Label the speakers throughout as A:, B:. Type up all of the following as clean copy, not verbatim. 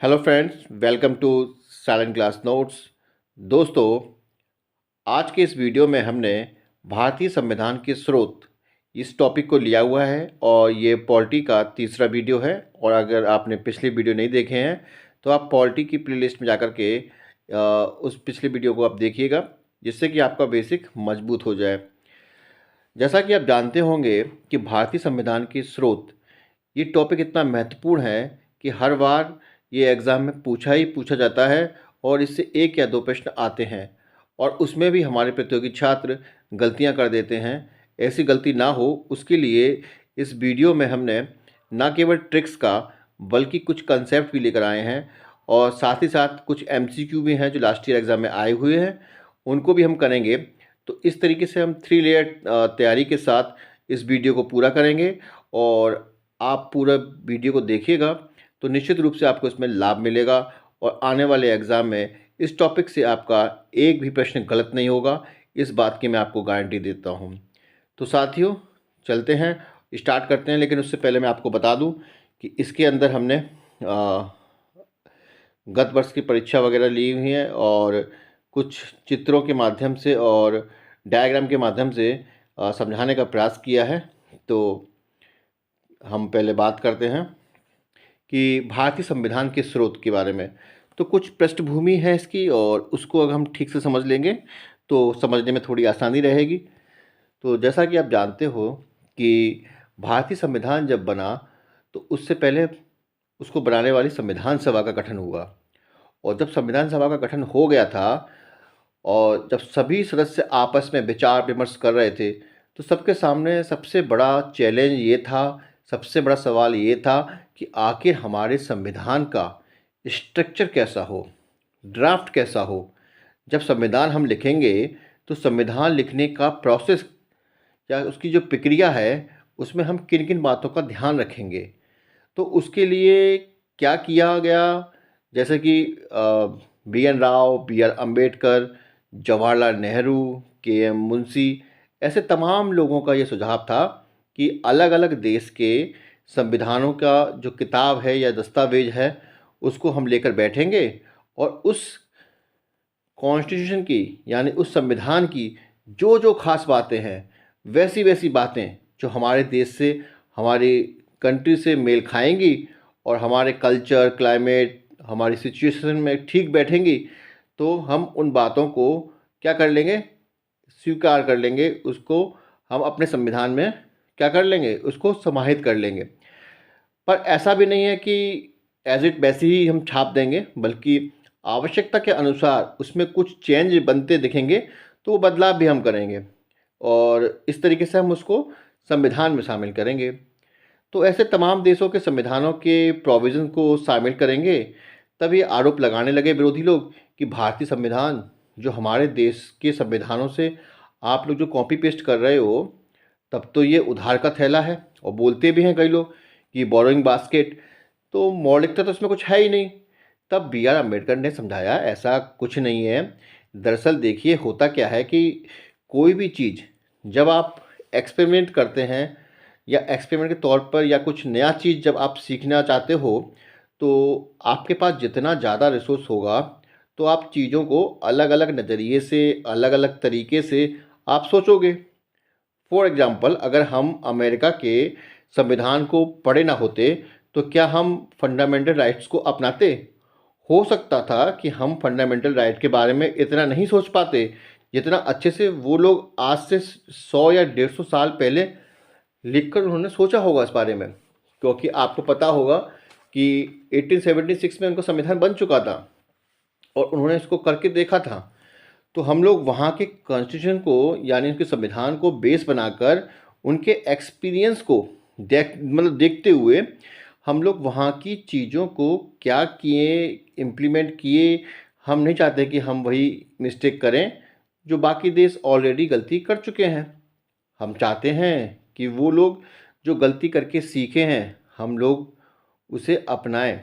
A: Hello friends, welcome to silent class notes. दोस्तों, आज के इस वीडियो में हमने भारतीय संविधान के स्रोत इस टॉपिक को लिया हुआ है और ये पॉलिटी का तीसरा वीडियो है। और अगर आपने पिछले वीडियो नहीं देखे हैं तो आप पॉलिटी की प्लेलिस्ट में जाकर के उस पिछले वीडियो को आप देखिएगा, जिससे कि आपका बेसिक मजबूत हो जाए। जैसा कि आप जानते होंगे कि भारतीय संविधान के स्रोत ये टॉपिक इतना महत्वपूर्ण है कि हर बार ये एग्ज़ाम में पूछा ही पूछा जाता है और इससे एक या दो प्रश्न आते हैं और उसमें भी हमारे प्रतियोगी छात्र गलतियां कर देते हैं। ऐसी गलती ना हो उसके लिए इस वीडियो में हमने न केवल ट्रिक्स का बल्कि कुछ कंसेप्ट भी लेकर आए हैं और साथ ही साथ कुछ एमसीक्यू भी हैं जो लास्ट ईयर एग्ज़ाम में आए हुए हैं, उनको भी हम करेंगे। तो इस तरीके से हम 3 लेयर तैयारी के साथ इस वीडियो को पूरा करेंगे और आप पूरा वीडियो को देखिएगा तो निश्चित रूप से आपको इसमें लाभ मिलेगा और आने वाले एग्ज़ाम में इस टॉपिक से आपका एक भी प्रश्न गलत नहीं होगा, इस बात की मैं आपको गारंटी देता हूँ। तो साथियों, चलते हैं, स्टार्ट करते हैं। लेकिन उससे पहले मैं आपको बता दूं कि इसके अंदर हमने गत वर्ष की परीक्षा वगैरह ली हुई है और कुछ चित्रों के माध्यम से और डायग्राम के माध्यम से समझाने का प्रयास किया है। तो हम पहले बात करते हैं कि भारतीय संविधान के स्रोत के बारे में। तो कुछ पृष्ठभूमि है इसकी और उसको अगर हम ठीक से समझ लेंगे तो समझने में थोड़ी आसानी रहेगी। तो जैसा कि आप जानते हो कि भारतीय संविधान जब बना तो उससे पहले उसको बनाने वाली संविधान सभा का गठन हुआ। और जब संविधान सभा का गठन हो गया था और जब सभी सदस्य आपस में विचार विमर्श कर रहे थे तो सबके सामने सबसे बड़ा चैलेंज ये था, सबसे बड़ा सवाल ये था कि आखिर हमारे संविधान का स्ट्रक्चर कैसा हो, ड्राफ्ट कैसा हो। जब संविधान हम लिखेंगे तो संविधान लिखने का प्रोसेस या उसकी जो प्रक्रिया है उसमें हम किन किन बातों का ध्यान रखेंगे। तो उसके लिए क्या किया गया, जैसे कि B N Rau, B R Ambedkar, Jawaharlal Nehru, K M Munshi, ऐसे तमाम लोगों का ये सुझाव था कि अलग अलग देश के संविधानों का जो किताब है या दस्तावेज है उसको हम लेकर बैठेंगे और उस कॉन्स्टिट्यूशन की यानी उस संविधान की जो जो खास बातें हैं वैसी वैसी बातें जो हमारे देश से, हमारी कंट्री से मेल खाएंगी और हमारे कल्चर, क्लाइमेट, हमारी सिचुएशन में ठीक बैठेंगी, तो हम उन बातों को क्या कर लेंगे, स्वीकार कर लेंगे, उसको हम अपने संविधान में क्या कर लेंगे, उसको समाहित कर लेंगे। पर ऐसा भी नहीं है कि एज इट वैसे ही हम छाप देंगे, बल्कि आवश्यकता के अनुसार उसमें कुछ चेंज बनते दिखेंगे तो वो बदलाव भी हम करेंगे और इस तरीके से हम उसको संविधान में शामिल करेंगे। तो ऐसे तमाम देशों के संविधानों के प्रोविज़न को शामिल करेंगे। तब ये आरोप लगाने लगे विरोधी लोग कि भारतीय संविधान जो हमारे देश के संविधानों से आप लोग जो कॉपी पेस्ट कर रहे हो, तब तो ये उधार का थैला है। और बोलते भी हैं कई लोग कि बोरोइंग बास्केट, तो मौलिकता तो उसमें कुछ है ही नहीं। तब बी आर अम्बेडकर ने समझाया ऐसा कुछ नहीं है। दरअसल देखिए, होता क्या है कि कोई भी चीज़ जब आप एक्सपेरिमेंट करते हैं या एक्सपेरिमेंट के तौर पर या कुछ नया चीज़ जब आप सीखना चाहते हो तो आपके पास जितना ज़्यादा रिसोर्स होगा तो आप चीज़ों को अलग अलग नज़रिए से, अलग अलग तरीके से आप सोचोगे। फॉर एग्ज़ाम्पल, अगर हम अमेरिका के संविधान को पढ़े ना होते तो क्या हम फंडामेंटल राइट्स को अपनाते? हो सकता था कि हम फंडामेंटल राइट के बारे में इतना नहीं सोच पाते जितना अच्छे से वो लोग आज से 100 या 150 साल पहले लिखकर उन्होंने सोचा होगा इस बारे में। क्योंकि आपको पता होगा कि 1876 में उनका संविधान बन चुका था और उन्होंने इसको करके देखा था। तो हम लोग वहाँ के कॉन्स्टिट्यूशन को यानी उनके संविधान को बेस बनाकर उनके एक्सपीरियंस को देखते हुए हम लोग वहाँ की चीज़ों को क्या किए, इम्प्लीमेंट किए। हम नहीं चाहते कि हम वही मिस्टेक करें जो बाकी देश ऑलरेडी गलती कर चुके हैं। हम चाहते हैं कि वो लोग जो गलती करके सीखे हैं हम लोग उसे अपनाएं।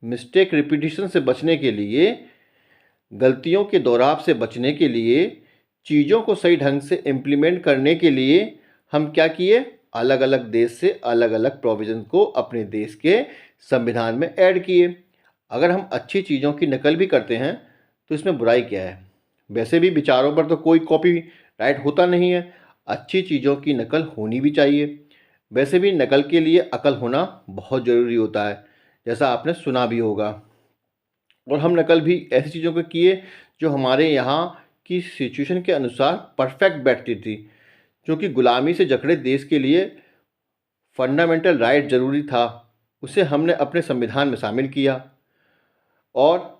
A: मिस्टेक रिपीटिशन से बचने के लिए, गलतियों के दोहराव से बचने के लिए, चीज़ों को सही ढंग से इम्प्लीमेंट करने के लिए हम क्या किए, अलग अलग देश से अलग अलग प्रोविज़न को अपने देश के संविधान में ऐड किए। अगर हम अच्छी चीज़ों की नकल भी करते हैं तो इसमें बुराई क्या है? वैसे भी विचारों पर तो कोई कॉपी राइट होता नहीं है। अच्छी चीज़ों की नकल होनी भी चाहिए। वैसे भी नकल के लिए अकल होना बहुत ज़रूरी होता है, जैसा आपने सुना भी होगा। और हम नकल भी ऐसी चीज़ों को किए जो हमारे यहाँ की सिचुएशन के अनुसार परफेक्ट बैठती थी। क्योंकि गुलामी से जकड़े देश के लिए फंडामेंटल राइट ज़रूरी था, उसे हमने अपने संविधान में शामिल किया। और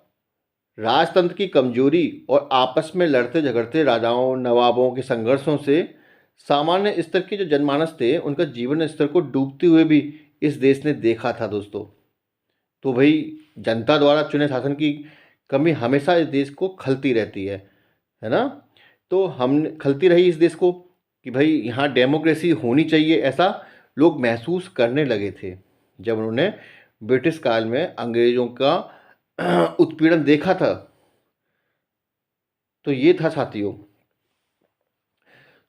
A: राजतंत्र की कमजोरी और आपस में लड़ते झगड़ते राजाओं नवाबों के संघर्षों से सामान्य स्तर के जो जनमानस थे उनका जीवन स्तर को डूबते हुए भी इस देश ने देखा था दोस्तों। तो भाई जनता द्वारा चुने शासन की कमी हमेशा इस देश को खलती रहती है ना। तो हम खलती रही इस देश को कि भाई यहाँ डेमोक्रेसी होनी चाहिए, ऐसा लोग महसूस करने लगे थे जब उन्होंने ब्रिटिश काल में अंग्रेज़ों का उत्पीड़न देखा था। तो ये था साथियों।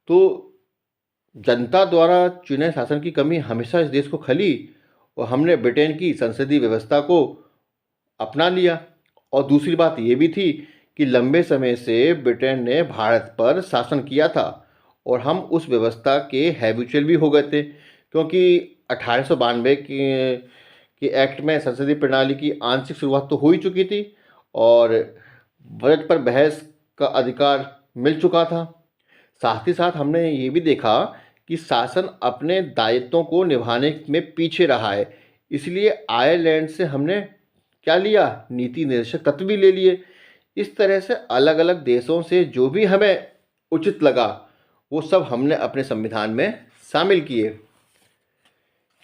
A: तो जनता द्वारा चुने शासन की कमी हमेशा इस देश को खली और हमने ब्रिटेन की संसदीय व्यवस्था को अपना लिया। और दूसरी बात ये भी थी कि लंबे समय से ब्रिटेन ने भारत पर शासन किया था और हम उस व्यवस्था के हैबिचुअल भी हो गए थे, क्योंकि 1892 के एक्ट में संसदीय प्रणाली की आंशिक शुरुआत तो हो ही चुकी थी और बजट पर बहस का अधिकार मिल चुका था। साथ ही साथ हमने ये भी देखा कि शासन अपने दायित्वों को निभाने में पीछे रहा है, इसलिए आयरलैंड से हमने क्या लिया, नीति निर्देशक तत्व भी ले लिए। इस तरह से अलग अलग देशों से जो भी हमें उचित लगा वो सब हमने अपने संविधान में शामिल किए।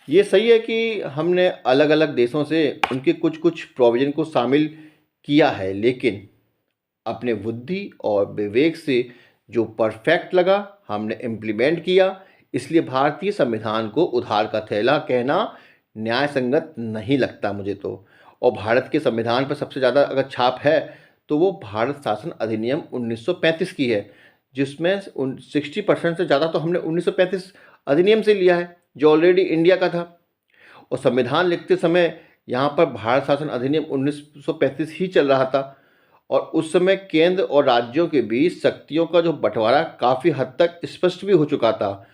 A: ये सही है कि हमने अलग अलग देशों से उनके कुछ कुछ प्रोविज़न को शामिल किया है, लेकिन अपने बुद्धि और विवेक से जो परफेक्ट लगा हमने इम्प्लीमेंट किया। इसलिए भारतीय संविधान को उधार का थैला कहना न्याय संगत नहीं लगता मुझे तो। और भारत के संविधान पर सबसे ज़्यादा अगर छाप है तो वो भारत शासन अधिनियम 1935 की है, जिसमें 60% से ज़्यादा तो हमने 1935 अधिनियम से लिया है जो ऑलरेडी इंडिया का था। और संविधान लिखते समय यहाँ पर भारत शासन अधिनियम 1935 ही चल रहा था और उस समय केंद्र और राज्यों के बीच शक्तियों का जो बंटवारा काफ़ी हद तक स्पष्ट भी हो चुका था।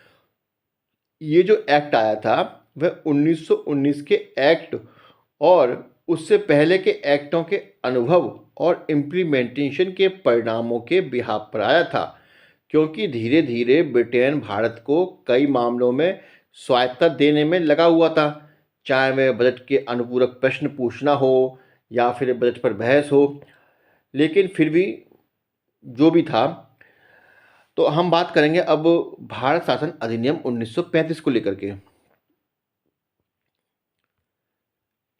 A: ये जो एक्ट आया था वह 1919 के एक्ट और उससे पहले के एक्टों के अनुभव और इम्प्लीमेंटेशन के परिणामों के बिहाफ पर आया था, क्योंकि धीरे धीरे ब्रिटेन भारत को कई मामलों में स्वायत्तता देने में लगा हुआ था, चाहे वह बजट के अनुपूरक प्रश्न पूछना हो या फिर बजट पर बहस हो। लेकिन फिर भी जो भी था, तो हम बात करेंगे अब भारत शासन अधिनियम 1935 को लेकर के।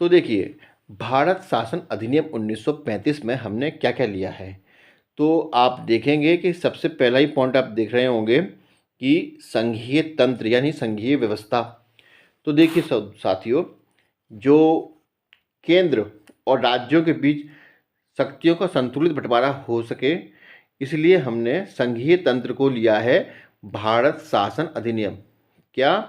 A: तो देखिए भारत शासन अधिनियम 1935 में हमने क्या क्या लिया है। तो आप देखेंगे कि सबसे पहला ही पॉइंट आप देख रहे होंगे कि संघीय तंत्र यानी संघीय व्यवस्था। तो देखिए सब साथियों, जो केंद्र और राज्यों के बीच शक्तियों का संतुलित बंटवारा हो सके, इसलिए हमने संघीय तंत्र को लिया है भारत शासन अधिनियम। क्या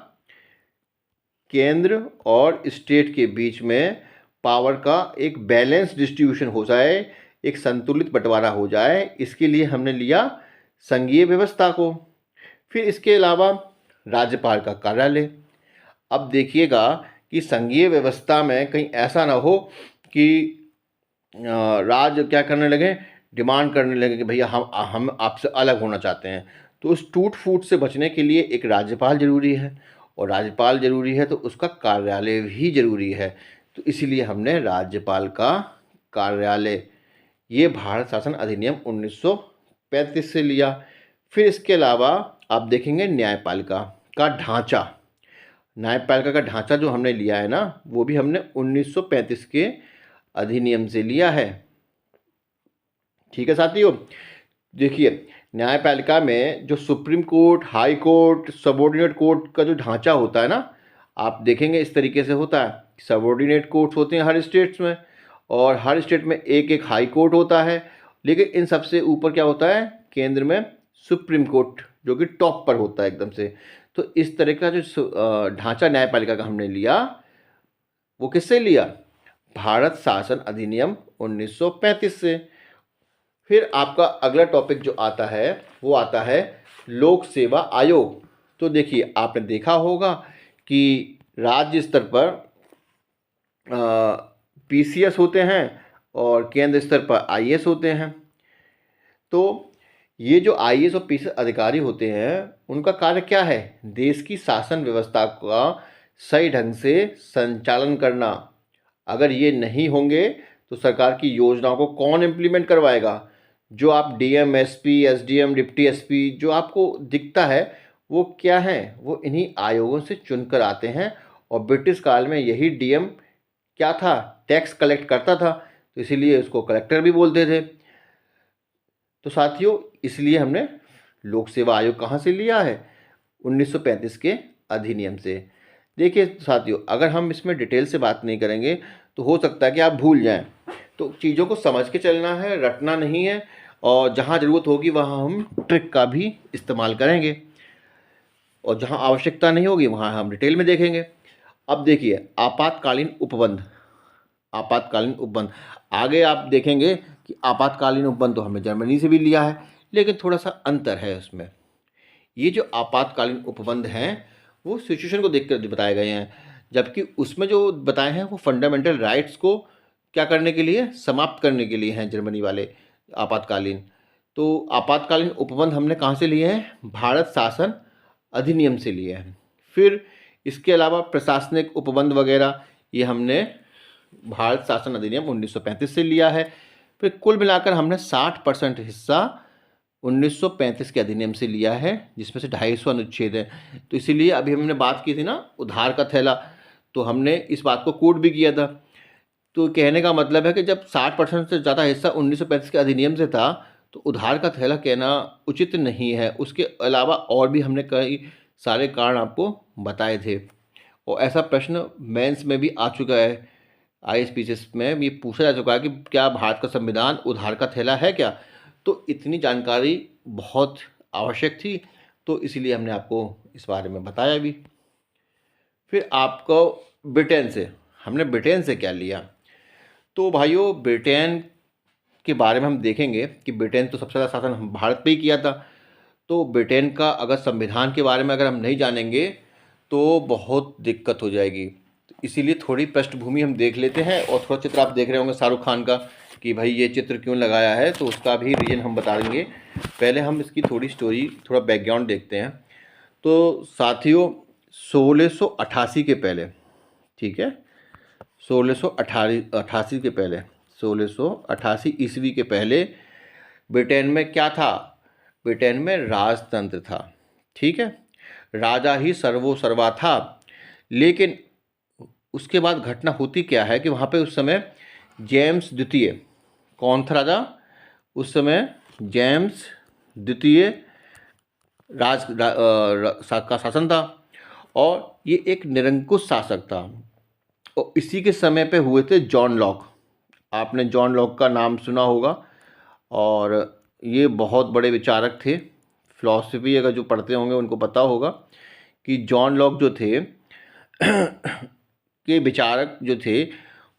A: केंद्र और स्टेट के बीच में पावर का एक बैलेंस डिस्ट्रीब्यूशन हो जाए, एक संतुलित बंटवारा हो जाए, इसके लिए हमने लिया संघीय व्यवस्था को। फिर इसके अलावा राज्यपाल का कार्यालय। अब देखिएगा कि संघीय व्यवस्था में कहीं ऐसा ना हो कि राज्य क्या करने लगे, डिमांड करने लगे कि भैया हम आपसे अलग होना चाहते हैं। तो उस टूट फूट से बचने के लिए एक राज्यपाल जरूरी है और राज्यपाल जरूरी है तो उसका कार्यालय भी जरूरी है। तो इसीलिए हमने राज्यपाल का कार्यालय ये भारत शासन अधिनियम 1935 से लिया। फिर इसके अलावा आप देखेंगे न्यायपालिका का ढांचा। न्यायपालिका का ढांचा जो हमने लिया है ना, वो भी हमने 1935 के अधिनियम से लिया है। ठीक है साथियों, देखिए न्यायपालिका में जो supreme court, high court, subordinate court का जो ढांचा होता है ना, आप देखेंगे इस तरीके से होता है। सबऑर्डिनेट कोर्ट्स होते हैं हर स्टेट्स में और हर स्टेट में एक एक हाई कोर्ट होता है, लेकिन इन सबसे ऊपर क्या होता है, केंद्र में सुप्रीम कोर्ट जो कि टॉप पर होता है एकदम से। तो इस तरह का जो ढांचा न्यायपालिका का हमने लिया, वो किससे लिया, भारत शासन अधिनियम 1935 से। फिर आपका अगला टॉपिक जो आता है वो आता है लोक सेवा आयोग। तो देखिए, आपने देखा होगा कि राज्य स्तर पर पीसीएस होते हैं और केंद्र स्तर पर आईएएस होते हैं। तो ये जो आईएएस और पीसीएस अधिकारी होते हैं उनका कार्य क्या है? देश की शासन व्यवस्था का सही ढंग से संचालन करना। अगर ये नहीं होंगे तो सरकार की योजनाओं को कौन इम्प्लीमेंट करवाएगा? जो आप DM, SP, SDM, deputy SP जो आपको दिखता है वो क्या है? वो इन्हीं आयोगों से चुनकर आते हैं। और ब्रिटिश काल में यही डीएम क्या था? टैक्स कलेक्ट करता था, तो इसीलिए उसको कलेक्टर भी बोलते थे। तो साथियों, इसलिए हमने लोक सेवा आयोग कहाँ से लिया है? 1935 के अधिनियम से। देखिए साथियों, अगर हम इसमें डिटेल से बात नहीं करेंगे तो हो सकता है कि आप भूल जाएं। तो चीज़ों को समझ के चलना है, रटना नहीं है। और जहाँ ज़रूरत होगी वहाँ हम ट्रिक का भी इस्तेमाल करेंगे, और जहाँ आवश्यकता नहीं होगी वहाँ हम डिटेल में देखेंगे। अब देखिए, आपातकालीन उपबंध। आपातकालीन उपबंध आगे आप देखेंगे कि आपातकालीन उपबंध तो हमने जर्मनी से भी लिया है, लेकिन थोड़ा सा अंतर है उसमें। ये जो आपातकालीन उपबंध हैं वो सिचुएशन को देखकर बताए गए हैं, जबकि उसमें जो बताए हैं वो फंडामेंटल राइट्स को क्या करने के लिए? समाप्त करने के लिए हैं जर्मनी वाले आपातकालीन। तो आपातकालीन उपबंध हमने कहाँ से लिए हैं? भारत शासन अधिनियम से लिए हैं। फिर इसके अलावा प्रशासनिक उपबंध वगैरह ये हमने भारत शासन अधिनियम 1935 से लिया है। फिर कुल मिलाकर हमने 60% हिस्सा 1935 के अधिनियम से लिया है, जिसमें से 250 अनुच्छेद है। तो इसीलिए अभी हमने बात की थी ना उधार का थैला, तो हमने इस बात को कोट भी किया था। तो कहने का मतलब है कि जब 60% से ज़्यादा हिस्सा 1935 के अधिनियम से था तो उधार का थैला कहना उचित नहीं है। उसके अलावा और भी हमने कई सारे कारण आपको बताए थे, और ऐसा प्रश्न मेंस में भी आ चुका है। आईएएस में ये पूछा जा चुका है कि क्या भारत का संविधान उधार का थैला है क्या? तो इतनी जानकारी बहुत आवश्यक थी, तो इसीलिए हमने आपको इस बारे में बताया भी। फिर आपको ब्रिटेन से क्या लिया? तो भाइयों, ब्रिटेन के बारे में हम देखेंगे कि ब्रिटेन तो सबसे ज़्यादा शासन भारत पे ही किया था। तो ब्रिटेन का अगर संविधान के बारे में अगर हम नहीं जानेंगे तो बहुत दिक्कत हो जाएगी। इसीलिए थोड़ी पृष्ठभूमि हम देख लेते हैं, और थोड़ा चित्र आप देख रहे होंगे शाहरुख खान का कि भाई ये चित्र क्यों लगाया है, तो उसका भी रीज़न हम बता देंगे। पहले हम इसकी थोड़ी स्टोरी, थोड़ा बैकग्राउंड देखते हैं। तो साथियों, 1688 के पहले, ठीक है, 1688 के पहले, 1688 ईस्वी के पहले ब्रिटेन में क्या था? ब्रिटेन में राजतंत्र था, ठीक है, राजा ही सर्वोसर्वा था। लेकिन उसके बाद घटना होती क्या है कि वहाँ पे उस समय जेम्स द्वितीय, कौन था राजा उस समय? जेम्स द्वितीय का शासन था, और ये एक निरंकुश शासक था। और इसी के समय पे हुए थे जॉन लॉक। आपने जॉन लॉक का नाम सुना होगा, और ये बहुत बड़े विचारक थे। फिलॉसफी अगर जो पढ़ते होंगे उनको पता होगा कि जॉन लॉक जो थे के विचारक जो थे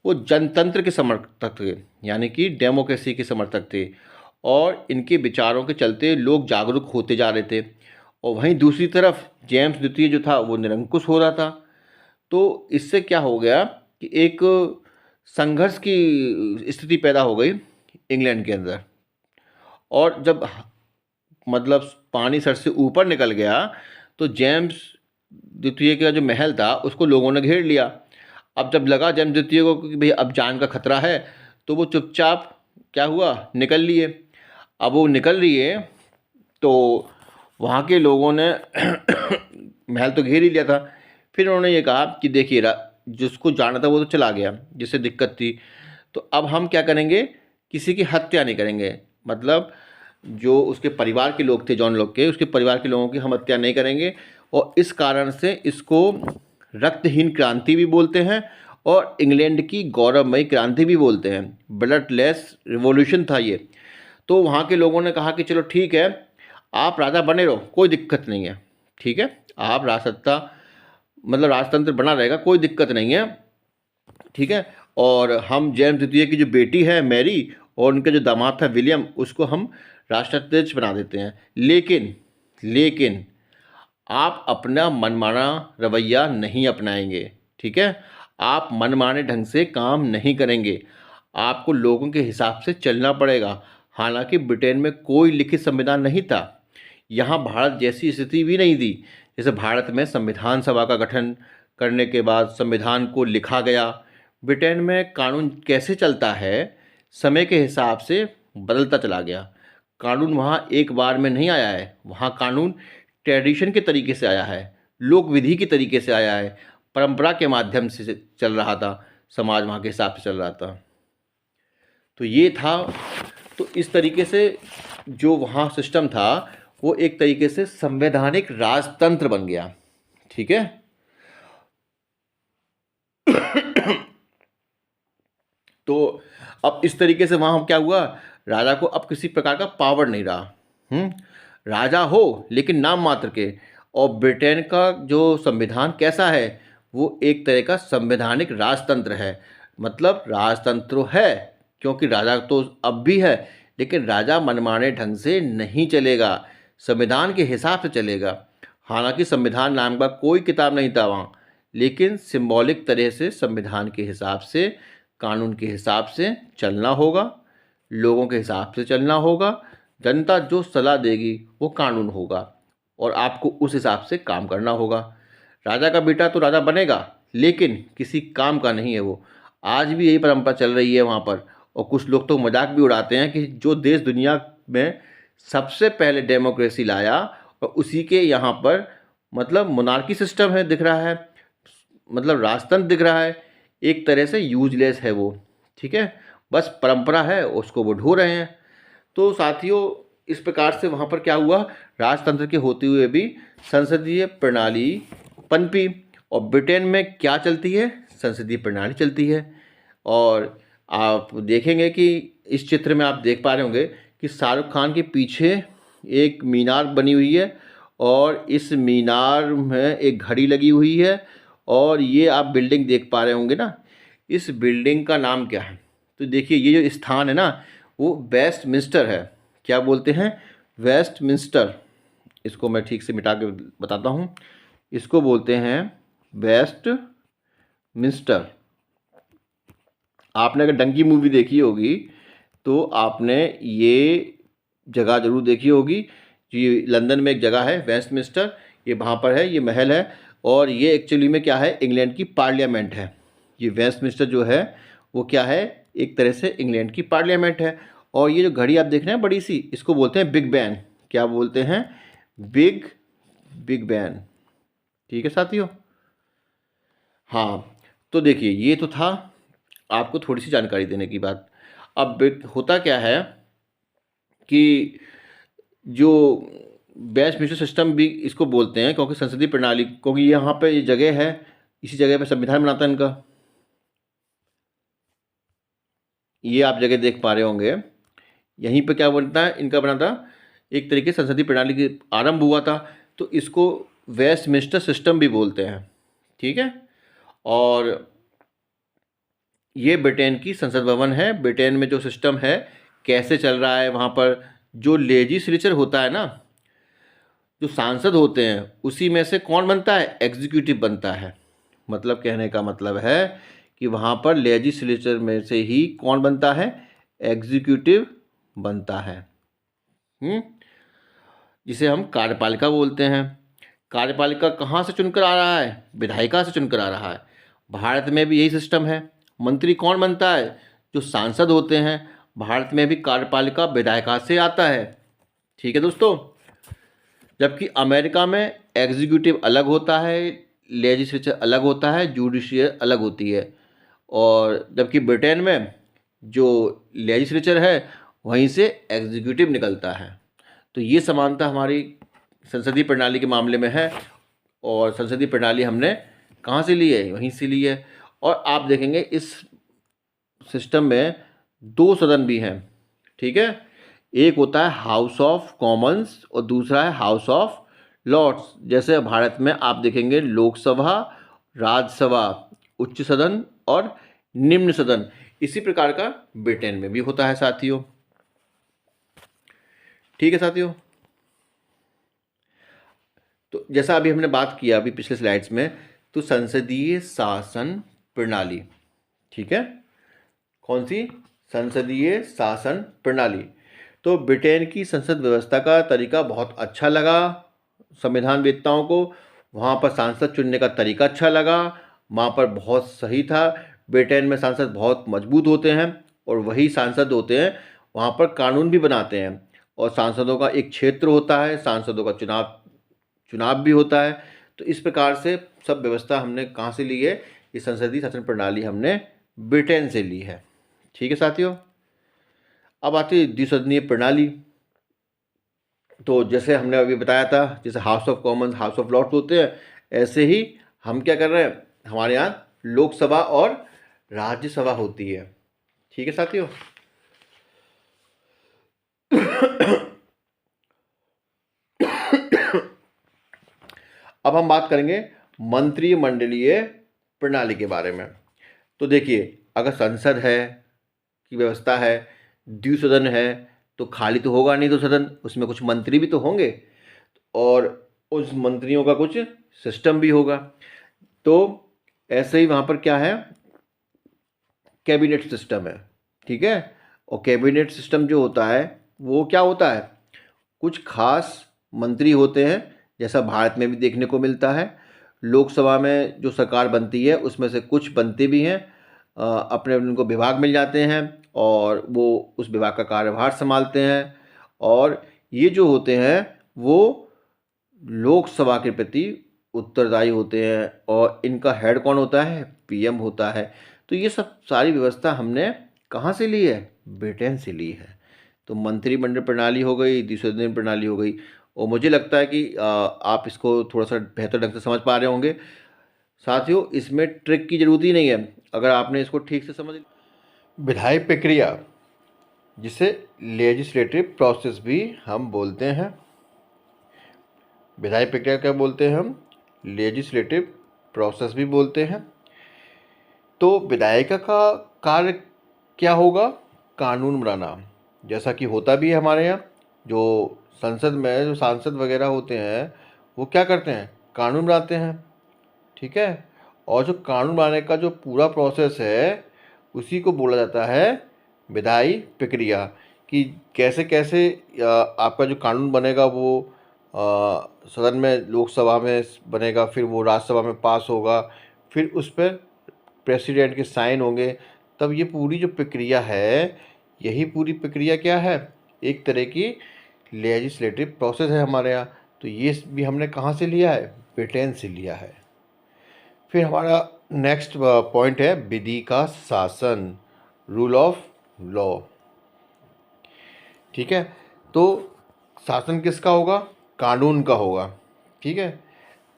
A: वो जनतंत्र के समर्थक थे, यानी कि डेमोक्रेसी के समर्थक थे। और इनके विचारों के चलते लोग जागरूक होते जा रहे थे। और वहीं दूसरी तरफ जेम्स द्वितीय जो था वो निरंकुश हो रहा था। तो इससे क्या हो गया कि एक संघर्ष की स्थिति पैदा हो गई इंग्लैंड के अंदर। और जब मतलब पानी सर से ऊपर निकल गया तो जेम्स द्वितीय का जो महल था उसको लोगों ने घेर लिया। अब जब लगा जेम्स द्वितीय को कि भाई अब जान का खतरा है, तो वो चुपचाप क्या हुआ, निकल लिए। अब वो निकल रही है तो वहाँ के लोगों ने महल तो घेर ही लिया था। फिर उन्होंने ये कहा कि देखिए, जिसको जाना था वो तो चला गया, जिससे दिक्कत थी, तो अब हम क्या करेंगे, किसी की हत्या नहीं करेंगे। मतलब जो उसके परिवार के लोग थे, जॉन लॉक के, उसके परिवार के लोगों की हम हत्या नहीं करेंगे। और इस कारण से इसको रक्तहीन क्रांति भी बोलते हैं, और इंग्लैंड की गौरवमयी क्रांति भी बोलते हैं। ब्लडलेस रिवॉल्यूशन था ये। तो वहाँ के लोगों ने कहा कि चलो ठीक है, आप राजा बने रहो, कोई दिक्कत नहीं है, ठीक है, आप राजसत्ता मतलब राजतंत्र बना रहेगा, कोई दिक्कत नहीं है, ठीक है। और हम जेम्स द्वितीय की जो बेटी है मैरी और उनका जो दामाद था विलियम, उसको हम राष्ट्राध्यक्ष बना देते हैं। लेकिन लेकिन आप अपना मनमाना रवैया नहीं अपनाएंगे, ठीक है। आप मनमाने ढंग से काम नहीं करेंगे, आपको लोगों के हिसाब से चलना पड़ेगा। हालांकि ब्रिटेन में कोई लिखित संविधान नहीं था, यहाँ भारत जैसी स्थिति भी नहीं थी। जैसे भारत में संविधान सभा का गठन करने के बाद संविधान को लिखा गया, ब्रिटेन में कानून कैसे चलता है, समय के हिसाब से बदलता चला गया। कानून वहाँ एक बार में नहीं आया है, वहाँ कानून ट्रेडिशन के तरीके से आया है, लोक विधि के तरीके से आया है, परंपरा के माध्यम से चल रहा था, समाज वहाँ के हिसाब से चल रहा था। तो ये था। तो इस तरीके से जो वहाँ सिस्टम था वो एक तरीके से संवैधानिक राजतंत्र बन गया, ठीक है। तो अब इस तरीके से वहाँ क्या हुआ, राजा को अब किसी प्रकार का पावर नहीं रहा। राजा हो लेकिन नाम मात्र के। और ब्रिटेन का जो संविधान कैसा है, वो एक तरह का संवैधानिक राजतंत्र है। मतलब राजतंत्र है क्योंकि राजा तो अब भी है, लेकिन राजा मनमाने ढंग से नहीं चलेगा, संविधान के हिसाब से चलेगा। हालांकि संविधान नाम का कोई किताब नहीं था वहाँ, लेकिन सिंबॉलिक तरह से संविधान के हिसाब से, कानून के हिसाब से चलना होगा, लोगों के हिसाब से चलना होगा। जनता जो सलाह देगी वो कानून होगा और आपको उस हिसाब से काम करना होगा। राजा का बेटा तो राजा बनेगा, लेकिन किसी काम का नहीं है वो। आज भी यही परंपरा चल रही है वहाँ पर। और कुछ लोग तो मजाक भी उड़ाते हैं कि जो देश दुनिया में सबसे पहले डेमोक्रेसी लाया और उसी के यहाँ पर मतलब मोनार्की सिस्टम है दिख रहा है, मतलब राजतंत्र दिख रहा है, एक तरह से यूजलेस है वो, ठीक है। बस परंपरा है, उसको वो ढो रहे हैं। तो साथियों, इस प्रकार से वहाँ पर क्या हुआ, राजतंत्र के होते हुए भी संसदीय प्रणाली पनपी। और ब्रिटेन में क्या चलती है, संसदीय प्रणाली चलती है। और आप देखेंगे कि इस चित्र में आप देख पा रहे होंगे कि शाहरुख खान के पीछे एक मीनार बनी हुई है और इस मीनार में एक घड़ी लगी हुई है। और ये आप बिल्डिंग देख पा रहे होंगे ना, इस बिल्डिंग का नाम क्या है। तो देखिए ये जो स्थान है ना, वो वेस्टमिंस्टर है। क्या बोलते हैं, वेस्टमिंस्टर। इसको मैं ठीक से मिटा के बताता हूँ। इसको बोलते हैं वेस्टमिंस्टर। आपने अगर डंकी मूवी देखी होगी तो आपने ये जगह ज़रूर देखी होगी। ये लंदन में एक जगह है वेस्टमिंस्टर, ये वहाँ पर है, ये महल है। और ये एक्चुअली में क्या है, इंग्लैंड की पार्लियामेंट है। ये वेस्टमिंस्टर जो है वो क्या है, एक तरह से इंग्लैंड की पार्लियामेंट है। और ये जो घड़ी आप देख रहे हैं बड़ी सी, इसको बोलते हैं बिग बैन। क्या बोलते हैं, बिग बैन, ठीक है साथियों। हाँ, तो देखिए ये तो था आपको थोड़ी सी जानकारी देने की बात। अब होता क्या है कि जो वेस्टमिंस्टर सिस्टम भी इसको बोलते हैं, क्योंकि संसदीय प्रणाली, क्योंकि यहाँ पे ये जगह है, इसी जगह पे संविधान बनाता है इनका। ये आप जगह देख पा रहे होंगे, यहीं पे क्या बनता है, इनका बना था, एक तरीके से संसदीय प्रणाली की आरंभ हुआ था। तो इसको वेस्टमिंस्टर सिस्टम भी बोलते हैं, ठीक है। और ये ब्रिटेन की संसद भवन है। ब्रिटेन में जो सिस्टम है कैसे चल रहा है, वहाँ पर जो लेजिस्लेचर होता है ना, जो सांसद होते हैं, उसी में से कौन बनता है, एग्जीक्यूटिव बनता है। मतलब कहने का मतलब है कि वहाँ पर लेजिस्लेचर में से ही कौन बनता है, एग्जीक्यूटिव बनता है। जिसे हम कार्यपालिका बोलते हैं। कार्यपालिका कहाँ से चुनकर आ रहा है, विधायिका से चुनकर आ रहा है। भारत में भी यही सिस्टम है। मंत्री कौन बनता है, जो सांसद होते हैं। भारत में भी कार्यपालिका विधायिका से आता है, ठीक है दोस्तों। जबकि अमेरिका में एग्जीक्यूटिव अलग होता है, लेजिस्लेचर अलग होता है, जुडिशियल अलग होती है। और जबकि ब्रिटेन में जो लेजिस्लेचर है वहीं से एग्जीक्यूटिव निकलता है। तो ये समानता हमारी संसदीय प्रणाली के मामले में है। और संसदीय प्रणाली हमने कहाँ से ली है, वहीं से ली है। और आप देखेंगे इस सिस्टम में 2 सदन भी हैं, ठीक है। एक होता है हाउस ऑफ कॉमन्स और दूसरा है हाउस ऑफ लॉर्ड्स। जैसे भारत में आप देखेंगे लोकसभा, राज्यसभा, उच्च सदन और निम्न सदन। इसी प्रकार का ब्रिटेन में भी होता है साथियों। ठीक है साथियों। तो जैसा अभी हमने बात किया अभी पिछले स्लाइड्स में, तो संसदीय शासन प्रणाली, ठीक है, कौन सी? संसदीय शासन प्रणाली। तो ब्रिटेन की संसद व्यवस्था का तरीका बहुत अच्छा लगा संविधान वेत्ताओं को। वहाँ पर सांसद चुनने का तरीका अच्छा लगा, वहाँ पर बहुत सही था। ब्रिटेन में सांसद बहुत मजबूत होते हैं और वही सांसद होते हैं वहाँ पर कानून भी बनाते हैं, और सांसदों का एक क्षेत्र होता है, सांसदों का चुनाव भी होता है। तो इस प्रकार से सब व्यवस्था हमने कहाँ से ली है? ये संसदीय शासन प्रणाली हमने ब्रिटेन से ली है। ठीक है साथियों। अब आती है द्विसदनीय प्रणाली। तो जैसे हमने अभी बताया था, जैसे House of Commons, House of Lords होते हैं, ऐसे ही हम क्या कर रहे हैं, हमारे यहाँ लोकसभा और राज्यसभा होती है। ठीक है साथियों। अब हम बात करेंगे मंत्रिमंडलीय प्रणाली के बारे में। तो देखिए, अगर संसद है की व्यवस्था है, द्विसदन है, तो खाली तो होगा नहीं तो सदन, उसमें कुछ मंत्री भी तो होंगे और उस मंत्रियों का कुछ सिस्टम भी होगा। तो ऐसे ही वहाँ पर क्या है, कैबिनेट सिस्टम है। ठीक है। और कैबिनेट सिस्टम जो होता है वो क्या होता है, कुछ खास मंत्री होते हैं, जैसा भारत में भी देखने को मिलता है। लोकसभा में जो सरकार बनती है उसमें से कुछ बनते भी हैं, अपने उनको विभाग मिल जाते हैं और वो उस विभाग का कार्यभार संभालते हैं। और ये जो होते हैं वो लोकसभा के प्रति उत्तरदायी होते हैं, और इनका हेड कौन होता है? पीएम होता है। तो ये सब सारी व्यवस्था हमने कहाँ से ली है? ब्रिटेन से ली है। तो मंत्रिमंडल प्रणाली हो गई, द्विसदनीय प्रणाली हो गई, और मुझे लगता है कि आप इसको थोड़ा सा बेहतर ढंग से समझ पा रहे होंगे साथियों। इसमें ट्रिक की जरूरत ही नहीं है अगर आपने इसको ठीक से समझ। विधायी प्रक्रिया, जिसे लेजिस्लेटिव प्रोसेस भी हम बोलते हैं। विधायी प्रक्रिया क्या बोलते हैं हम? लेजिस्लेटिव प्रोसेस भी बोलते हैं। तो विधायिका का कार्य क्या होगा? कानून बनाना, जैसा कि होता भी है हमारे यहाँ। जो संसद में जो सांसद वगैरह होते हैं वो क्या करते हैं? कानून बनाते हैं। ठीक है। और जो कानून बनाने का जो पूरा प्रोसेस है उसी को बोला जाता है विधायी प्रक्रिया, कि कैसे कैसे आपका जो कानून बनेगा वो सदन में, लोकसभा में बनेगा, फिर वो राज्यसभा में पास होगा, फिर उस पर प्रेसिडेंट के साइन होंगे। तब ये पूरी जो प्रक्रिया है, यही पूरी प्रक्रिया क्या है? एक तरह की लेजिस्लेटिव प्रोसेस है हमारे यहाँ। तो ये भी हमने कहाँ से लिया है? ब्रिटेन से लिया है। फिर हमारा नेक्स्ट पॉइंट है विधि का शासन, रूल ऑफ लॉ। ठीक है। तो शासन किसका होगा? कानून का होगा। ठीक है।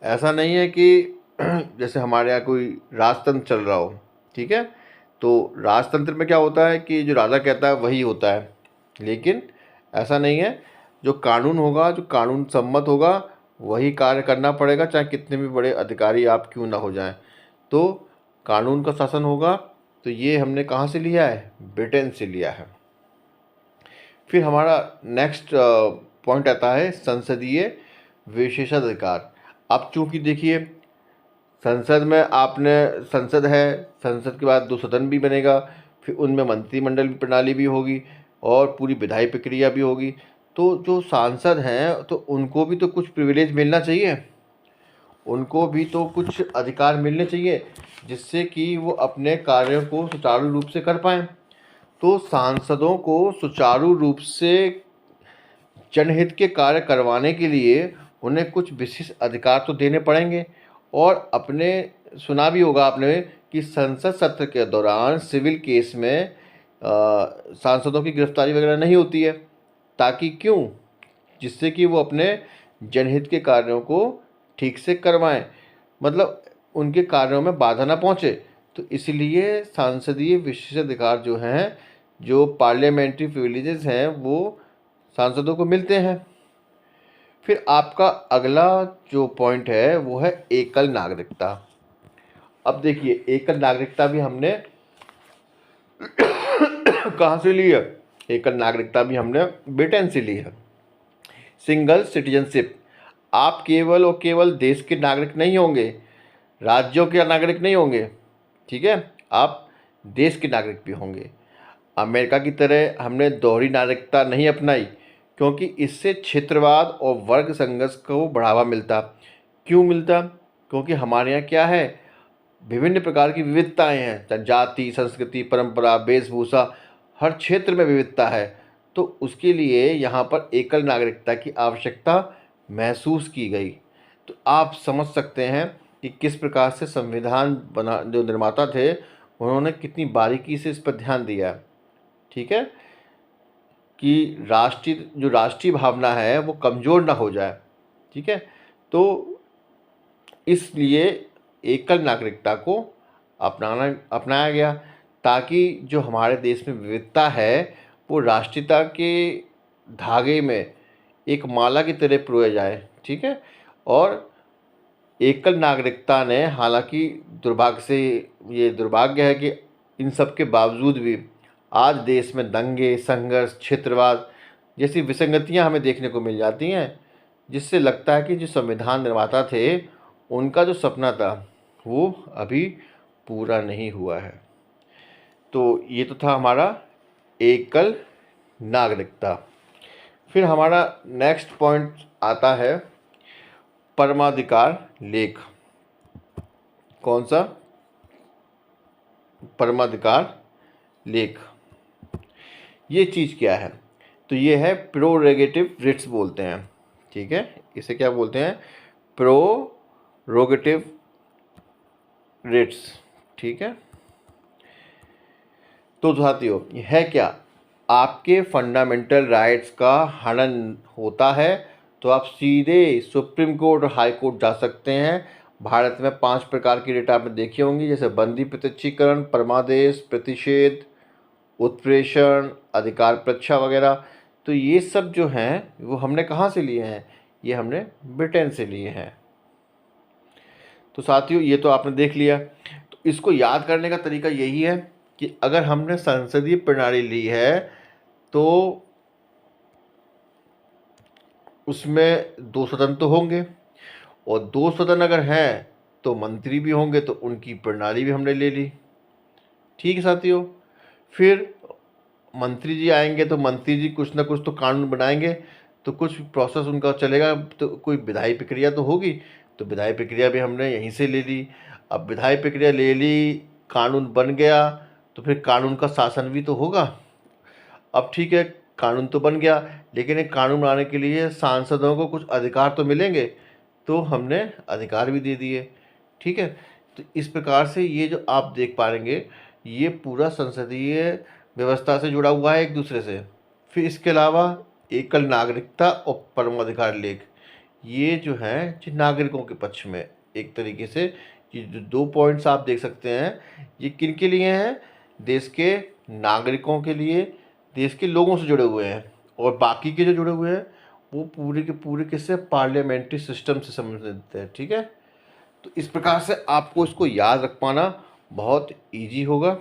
A: ऐसा नहीं है कि जैसे हमारे यहाँ कोई राजतंत्र चल रहा हो। ठीक है। तो राजतंत्र में क्या होता है कि जो राजा कहता है वही होता है, लेकिन ऐसा नहीं है। जो कानून होगा, जो कानून सम्मत होगा, वही कार्य करना पड़ेगा, चाहे कितने भी बड़े अधिकारी आप क्यों ना हो जाएं। तो कानून का शासन होगा। तो ये हमने कहाँ से लिया है? ब्रिटेन से लिया है। फिर हमारा नेक्स्ट पॉइंट आता है संसदीय विशेषाधिकार। अब चूंकि देखिए, संसद में आपने, संसद है, संसद के बाद दो सदन भी बनेगा, फिर उनमें मंत्रिमंडल प्रणाली भी होगी और पूरी विधायी प्रक्रिया भी होगी। तो जो सांसद हैं तो उनको भी तो कुछ प्रिविलेज मिलना चाहिए, उनको भी तो कुछ अधिकार मिलने चाहिए, जिससे कि वो अपने कार्यों को सुचारू रूप से कर पाएँ। तो सांसदों को सुचारू रूप से जनहित के कार्य करवाने के लिए उन्हें कुछ विशेष अधिकार तो देने पड़ेंगे। और अपने सुना भी होगा आपने कि संसद सत्र के दौरान सिविल केस में सांसदों की गिरफ्तारी वगैरह नहीं होती है, ताकि क्यों? जिससे कि वो अपने जनहित के कार्यों को ठीक से करवाएं, मतलब उनके कार्यों में बाधा ना पहुंचे। तो इसलिए सांसदीय विशेषाधिकार जो हैं, जो पार्लियामेंट्री प्रिविलेजेस हैं, वो सांसदों को मिलते हैं। फिर आपका अगला जो पॉइंट है वो है एकल नागरिकता। अब देखिए, एकल नागरिकता भी हमने कहाँ से ली है? एकल नागरिकता भी हमने ब्रिटेन से ली है। सिंगल सिटीजनशिप, आप केवल और केवल देश के नागरिक नहीं होंगे, राज्यों के नागरिक नहीं होंगे, ठीक है, आप देश के नागरिक भी होंगे। अमेरिका की तरह हमने दोहरी नागरिकता नहीं अपनाई, क्योंकि इससे क्षेत्रवाद और वर्ग संघर्ष को बढ़ावा मिलता। क्यों मिलता? क्योंकि हमारे यहाँ क्या है, विभिन्न प्रकार की विविधताएं हैं, जाति, संस्कृति, परंपरा, वेशभूषा, हर क्षेत्र में विविधता है। तो उसके लिए यहाँ पर एकल नागरिकता की आवश्यकता महसूस की गई। तो आप समझ सकते हैं कि किस प्रकार से संविधान बना, जो निर्माता थे उन्होंने कितनी बारीकी से इस पर ध्यान दिया। ठीक है, कि राष्ट्रीय भावना है वो कमज़ोर ना हो जाए। ठीक है, तो इसलिए एकल नागरिकता को अपनाया गया, ताकि जो हमारे देश में विविधता है वो राष्ट्रीयता के धागे में एक माला की तरह पिरोया जाए। ठीक है, और एकल नागरिकता ने, हालांकि ये दुर्भाग्य है कि इन सब के बावजूद भी आज देश में दंगे, संघर्ष, क्षेत्रवाद जैसी विसंगतियां हमें देखने को मिल जाती हैं, जिससे लगता है कि जो संविधान निर्माता थे उनका जो सपना था वो अभी पूरा नहीं हुआ है। तो ये तो था हमारा एकल नागरिकता। फिर हमारा नेक्स्ट पॉइंट आता है परमाधिकार लेख। कौन सा? परमाधिकार लेख। ये चीज़ क्या है? तो ये है प्रोरोगेटिव रिट्स बोलते हैं। ठीक है, इसे क्या बोलते हैं? Prerogative writs. ठीक है, तो साथियों ये है क्या? आपके फंडामेंटल राइट्स का हनन होता है तो आप सीधे सुप्रीम कोर्ट और हाई कोर्ट जा सकते हैं। भारत में 5 प्रकार की रिट आपने देखी होंगी, जैसे बंदी प्रत्यक्षीकरण, परमादेश, प्रतिषेध, उत्प्रेषण, अधिकार परीक्षा वगैरह। तो ये सब जो हैं वो हमने कहाँ से लिए हैं? ये हमने ब्रिटेन से लिए हैं। तो साथियों ये तो आपने देख लिया। तो इसको याद करने का तरीका यही है कि अगर हमने संसदीय प्रणाली ली है तो उसमें 2 सदन तो होंगे, और 2 सदन अगर हैं तो मंत्री भी होंगे, तो उनकी प्रणाली भी हमने ले ली। ठीक है साथियों, फिर मंत्री जी आएंगे तो मंत्री जी कुछ ना कुछ तो कानून बनाएंगे, तो कुछ प्रोसेस उनका चलेगा, तो कोई विधायी प्रक्रिया तो होगी, तो विधायी प्रक्रिया भी हमने यहीं से ले ली। अब विधायी प्रक्रिया ले ली, कानून बन गया, तो फिर कानून का शासन भी तो होगा। अब ठीक है, कानून तो बन गया, लेकिन एक कानून बनाने के लिए सांसदों को कुछ अधिकार तो मिलेंगे, तो हमने अधिकार भी दे दिए। ठीक है, तो इस प्रकार से ये जो आप देख पाएंगे ये पूरा संसदीय व्यवस्था से जुड़ा हुआ है एक दूसरे से। फिर इसके अलावा एकल नागरिकता और परमाधिकार लेख, ये जो है जो नागरिकों के पक्ष में एक तरीके से ये जो 2 पॉइंट्स आप देख सकते हैं, ये किन के लिए हैं? देश के नागरिकों के लिए, देश के लोगों से जुड़े हुए हैं, और बाकी के जो जुड़े हुए हैं वो पूरे के पूरे किससे? पार्लियामेंट्री सिस्टम से संबंधित है। ठीक है, तो इस प्रकार से आपको इसको याद रख पाना बहुत ईजी होगा।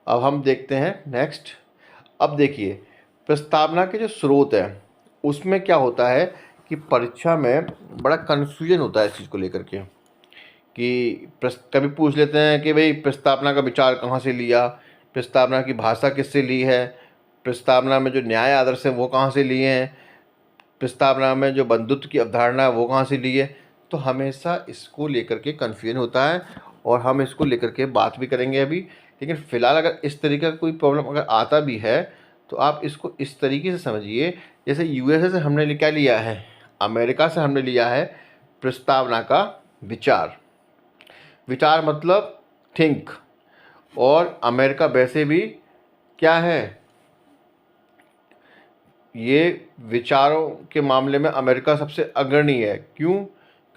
A: अब हम देखते हैं नेक्स्ट। अब देखिए प्रस्तावना के जो स्रोत हैं उसमें क्या होता है कि परीक्षा में बड़ा कन्फ्यूजन होता है इस चीज़ को लेकर के, कि कभी पूछ लेते हैं कि भाई प्रस्तावना का विचार कहाँ से लिया, प्रस्तावना की भाषा किससे ली है, प्रस्तावना में जो न्याय आदर्श है वो कहाँ से लिए हैं, प्रस्तावना में जो बंधुत्व की अवधारणा है वो कहाँ से ली है। तो हमेशा इसको लेकर के कन्फ्यूजन होता है, और हम इसको लेकर के बात भी करेंगे अभी। लेकिन फ़िलहाल अगर इस तरीके का कोई प्रॉब्लम अगर आता भी है तो आप इसको इस तरीके से समझिए, जैसे यूएसए से हमने क्या लिया है, अमेरिका से हमने लिया है प्रस्तावना का विचार। विचार मतलब थिंक, और अमेरिका वैसे भी क्या है, ये विचारों के मामले में अमेरिका सबसे अग्रणी है। क्यों?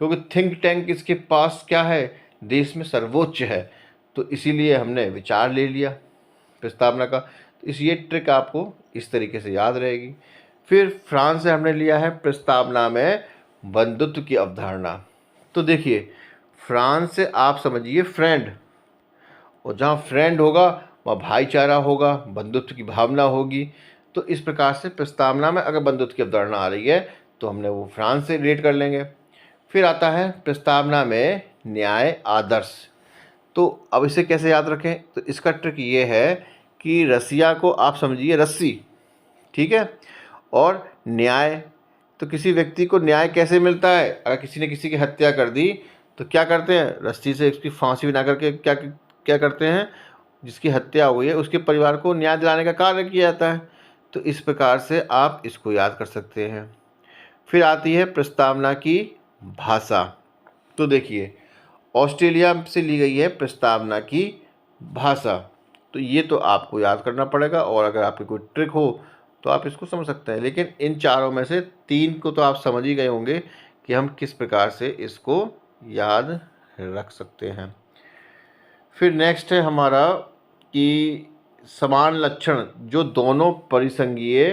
A: क्योंकि थिंक टैंक इसके पास क्या है, देश में सर्वोच्च है। तो इसीलिए हमने विचार ले लिया प्रस्तावना का। तो ये ट्रिक आपको इस तरीके से याद रहेगी। फिर फ्रांस से हमने लिया है प्रस्तावना में बंधुत्व की अवधारणा। तो देखिए फ्रांस से आप समझिए फ्रेंड, और जहाँ फ्रेंड होगा वहाँ भाईचारा होगा, बंधुत्व की भावना होगी। तो इस प्रकार से प्रस्तावना में अगर बंधुत्व की अवधारणा आ रही है तो हमने वो फ्रांस से रिलेट कर लेंगे। फिर आता है प्रस्तावना में न्याय आदर्श। तो अब इसे कैसे याद रखें, तो इसका ट्रिक ये है कि रसिया को आप समझिए रस्सी, ठीक है, और न्याय, तो किसी व्यक्ति को न्याय कैसे मिलता है, अगर किसी ने किसी की हत्या कर दी तो क्या करते हैं, रस्सी से उसकी फांसी बना करके क्या क्या करते हैं, जिसकी हत्या हुई है उसके परिवार को न्याय दिलाने का कार्य किया जाता है। तो इस प्रकार से आप इसको याद कर सकते हैं। फिर आती है प्रस्तावना की भाषा। तो देखिए, ऑस्ट्रेलिया से ली गई है प्रस्तावना की भाषा, तो ये तो आपको याद करना पड़ेगा, और अगर आपकी कोई ट्रिक हो तो आप इसको समझ सकते हैं। लेकिन इन चारों में से 3 को तो आप समझ ही गए होंगे कि हम किस प्रकार से इसको याद रख सकते हैं। फिर नेक्स्ट है हमारा कि समान लक्षण जो दोनों परिसंघीय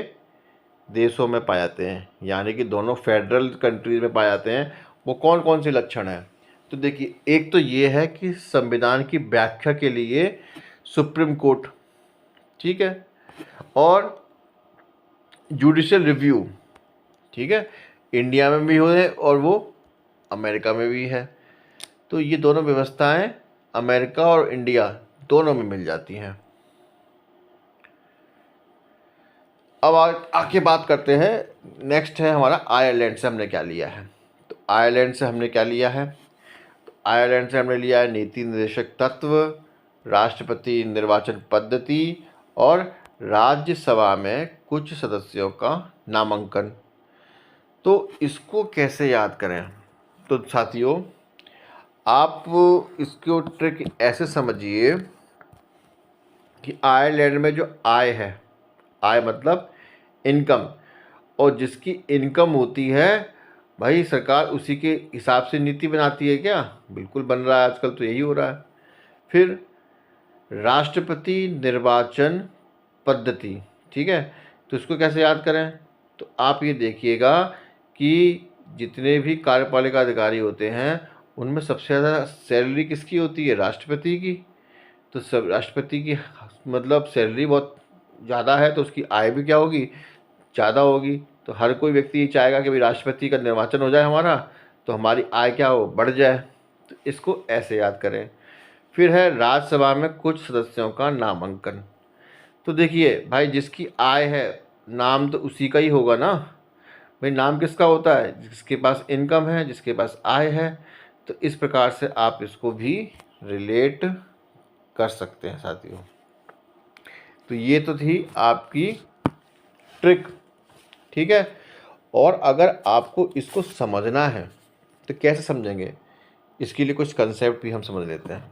A: देशों में पाए जाते हैं, यानी कि दोनों फेडरल कंट्रीज में पाए जाते हैं, वो कौन कौन से लक्षण हैं। तो देखिए, एक तो ये है कि संविधान की व्याख्या के लिए सुप्रीम कोर्ट, ठीक है, और जुडिशियल रिव्यू, ठीक है, इंडिया में भी हो है और वो अमेरिका में भी है। तो ये दोनों व्यवस्थाएं अमेरिका और इंडिया दोनों में मिल जाती हैं। अब आके बात करते हैं, नेक्स्ट है हमारा आयरलैंड से हमने क्या लिया है। तो आयरलैंड से हमने क्या लिया है, तो आयरलैंड से हमने लिया है नीति निर्देशक तत्व, राष्ट्रपति निर्वाचन पद्धति और राज्यसभा में कुछ सदस्यों का नामांकन। तो इसको कैसे याद करें, तो साथियों आप इसको ट्रिक ऐसे समझिए कि आयरलैंड में जो आय है, आय मतलब इनकम, और जिसकी इनकम होती है भाई सरकार उसी के हिसाब से नीति बनाती है क्या, बिल्कुल बन रहा है आजकल, तो यही हो रहा है। फिर राष्ट्रपति निर्वाचन पद्धति, ठीक है, तो इसको कैसे याद करें, तो आप ये देखिएगा कि जितने भी कार्यपालिका अधिकारी होते हैं उनमें सबसे ज़्यादा सैलरी किसकी होती है, राष्ट्रपति की। तो सब राष्ट्रपति की मतलब सैलरी बहुत ज़्यादा है, तो उसकी आय भी क्या होगी, ज़्यादा होगी। तो हर कोई व्यक्ति ये चाहेगा कि भाई राष्ट्रपति का निर्वाचन हो जाए हमारा, तो हमारी आय क्या हो, बढ़ जाए। तो इसको ऐसे याद करें। फिर है राज्यसभा में कुछ सदस्यों का नामांकन। तो देखिए भाई, जिसकी आय है नाम तो उसी का ही होगा ना, भाई नाम किसका होता है, जिसके पास इनकम है, जिसके पास आय है। तो इस प्रकार से आप इसको भी रिलेट कर सकते हैं साथियों। तो ये तो थी आपकी ट्रिक, ठीक है। और अगर आपको इसको समझना है तो कैसे समझेंगे, इसके लिए कुछ कंसेप्ट भी हम समझ लेते हैं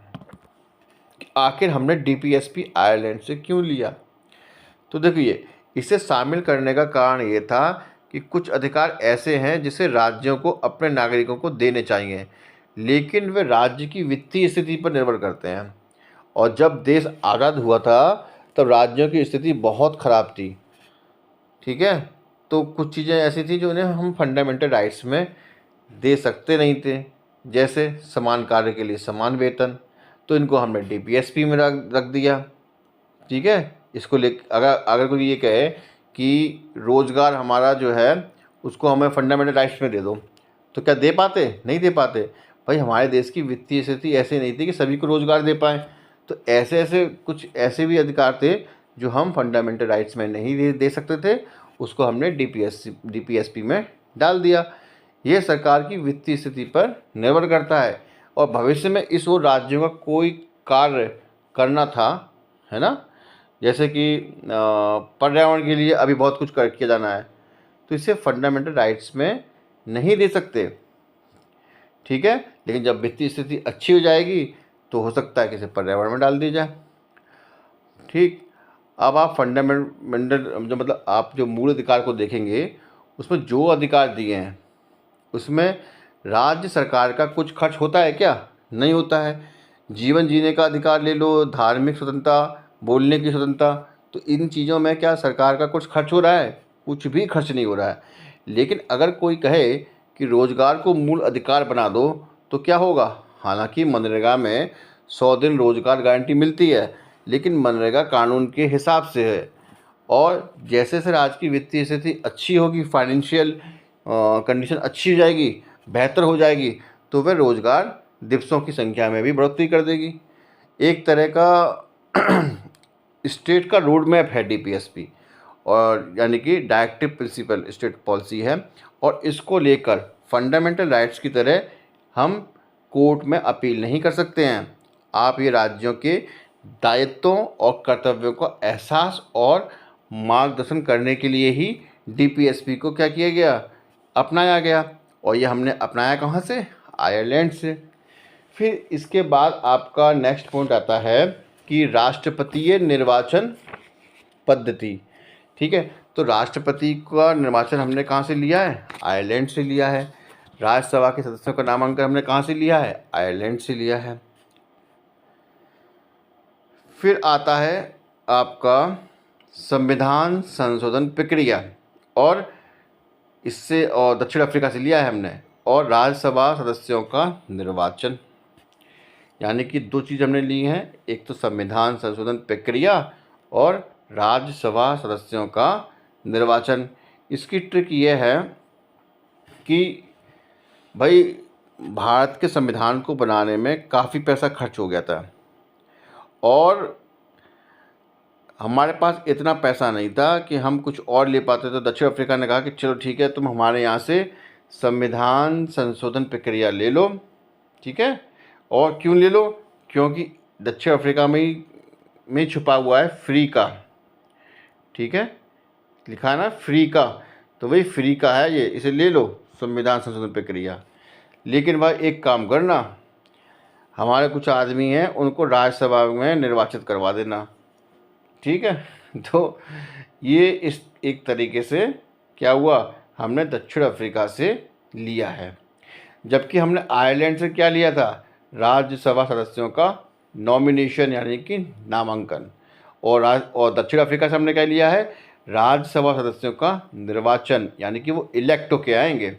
A: कि आखिर हमने डीपीएसपी आयरलैंड से क्यों लिया। तो देखिए, इसे शामिल करने का कारण ये था कि कुछ अधिकार ऐसे हैं जिसे राज्यों को अपने नागरिकों को देने चाहिए, लेकिन वे राज्य की वित्तीय स्थिति पर निर्भर करते हैं। और जब देश आज़ाद हुआ था तब राज्यों की स्थिति बहुत ख़राब थी, ठीक है। तो कुछ चीज़ें ऐसी थी जो उन्हें हम फंडामेंटल राइट्स में दे सकते नहीं थे, जैसे समान कार्य के लिए समान वेतन। तो इनको हमने डीपीएसपी में रख दिया, ठीक है। इसको ले अगर अगर कोई ये कहे कि रोज़गार हमारा जो है उसको हमें फंडामेंटल राइट्स में दे दो, तो क्या दे पाते, नहीं दे पाते। भाई हमारे देश की वित्तीय स्थिति ऐसी नहीं थी कि सभी को रोज़गार दे पाएँ। तो ऐसे कुछ ऐसे भी अधिकार थे जो हम फंडामेंटल राइट्स में नहीं दे सकते थे, उसको हमने डीपीएसपी में डाल दिया। ये सरकार की वित्तीय स्थिति पर निर्भर करता है, और भविष्य में इस ओर राज्यों का कोई कार्य करना था, है ना, जैसे कि पर्यावरण के लिए अभी बहुत कुछ किया जाना है, तो इसे फंडामेंटल राइट्स में नहीं दे सकते, ठीक है। लेकिन जब वित्तीय स्थिति अच्छी हो जाएगी तो हो सकता है कि इसे पर्यावरण में डाल दिया जाए, ठीक। अब आप फंडामेंटल जो मतलब आप जो मूल अधिकार को देखेंगे, उसमें जो अधिकार दिए हैं उसमें राज्य सरकार का कुछ खर्च होता है क्या, नहीं होता है। जीवन जीने का अधिकार ले लो, धार्मिक स्वतंत्रता, बोलने की स्वतंत्रता, तो इन चीज़ों में क्या सरकार का कुछ खर्च हो रहा है, कुछ भी खर्च नहीं हो रहा है। लेकिन अगर कोई कहे कि रोज़गार को मूल अधिकार बना दो तो क्या होगा, हालांकि मनरेगा में 100 दिन रोज़गार गारंटी मिलती है, लेकिन मनरेगा कानून के हिसाब से है। और जैसे जैसे राज्य की वित्तीय स्थिति अच्छी होगी, फाइनेंशियल कंडीशन अच्छी हो जाएगी, बेहतर हो जाएगी, तो वह रोज़गार दिवसों की संख्या में भी बढ़ोतरी कर देगी। एक तरह का स्टेट का रोड मैप है डीपीएसपी, और यानी कि डायरेक्टिव प्रिंसिपल स्टेट पॉलिसी है, और इसको लेकर फंडामेंटल राइट्स की तरह हम कोर्ट में अपील नहीं कर सकते हैं। आप ये राज्यों के दायित्वों और कर्तव्यों का एहसास और मार्गदर्शन करने के लिए ही डीपीएसपी को क्या किया गया, अपनाया गया। और ये हमने अपनाया कहाँ से, आयरलैंड से। फिर इसके बाद आपका नेक्स्ट पॉइंट आता है कि राष्ट्रपतीय निर्वाचन पद्धति। ठीक है, तो राष्ट्रपति का निर्वाचन हमने कहाँ से लिया है, आयरलैंड से लिया है। राज्यसभा के सदस्यों का नामांकन हमने कहाँ से लिया है, आयरलैंड से लिया है। फिर आता है आपका संविधान संशोधन प्रक्रिया, और इससे और दक्षिण अफ्रीका से लिया है हमने। और राज्यसभा सदस्यों का निर्वाचन, यानी कि दो चीज़ हमने ली हैं, एक तो संविधान संशोधन प्रक्रिया और राज्यसभा सदस्यों का निर्वाचन। इसकी ट्रिक ये है कि भाई भारत के संविधान को बनाने में काफ़ी पैसा खर्च हो गया था, और हमारे पास इतना पैसा नहीं था कि हम कुछ और ले पाते। तो दक्षिण अफ्रीका ने कहा कि चलो ठीक है, तुम हमारे यहाँ से संविधान संशोधन प्रक्रिया ले लो। ठीक है, और क्यों ले लो, क्योंकि दक्षिण अफ्रीका में छुपा हुआ है फ्री का। ठीक है, लिखा है ना फ्री का, तो वही फ्री का है ये, इसे ले लो संविधान संशोधन प्रक्रिया। लेकिन भाई एक काम करना, हमारे कुछ आदमी हैं उनको राज्यसभा में निर्वाचित करवा देना। ठीक है, तो ये इस एक तरीके से क्या हुआ, हमने दक्षिण अफ्रीका से लिया है। जबकि हमने आयरलैंड से क्या लिया था, राज्यसभा सदस्यों का नॉमिनेशन यानी कि नामांकन। और दक्षिण अफ्रीका से हमने क्या लिया है, राज्यसभा सदस्यों का निर्वाचन, यानी कि वो इलेक्ट होके आएंगे।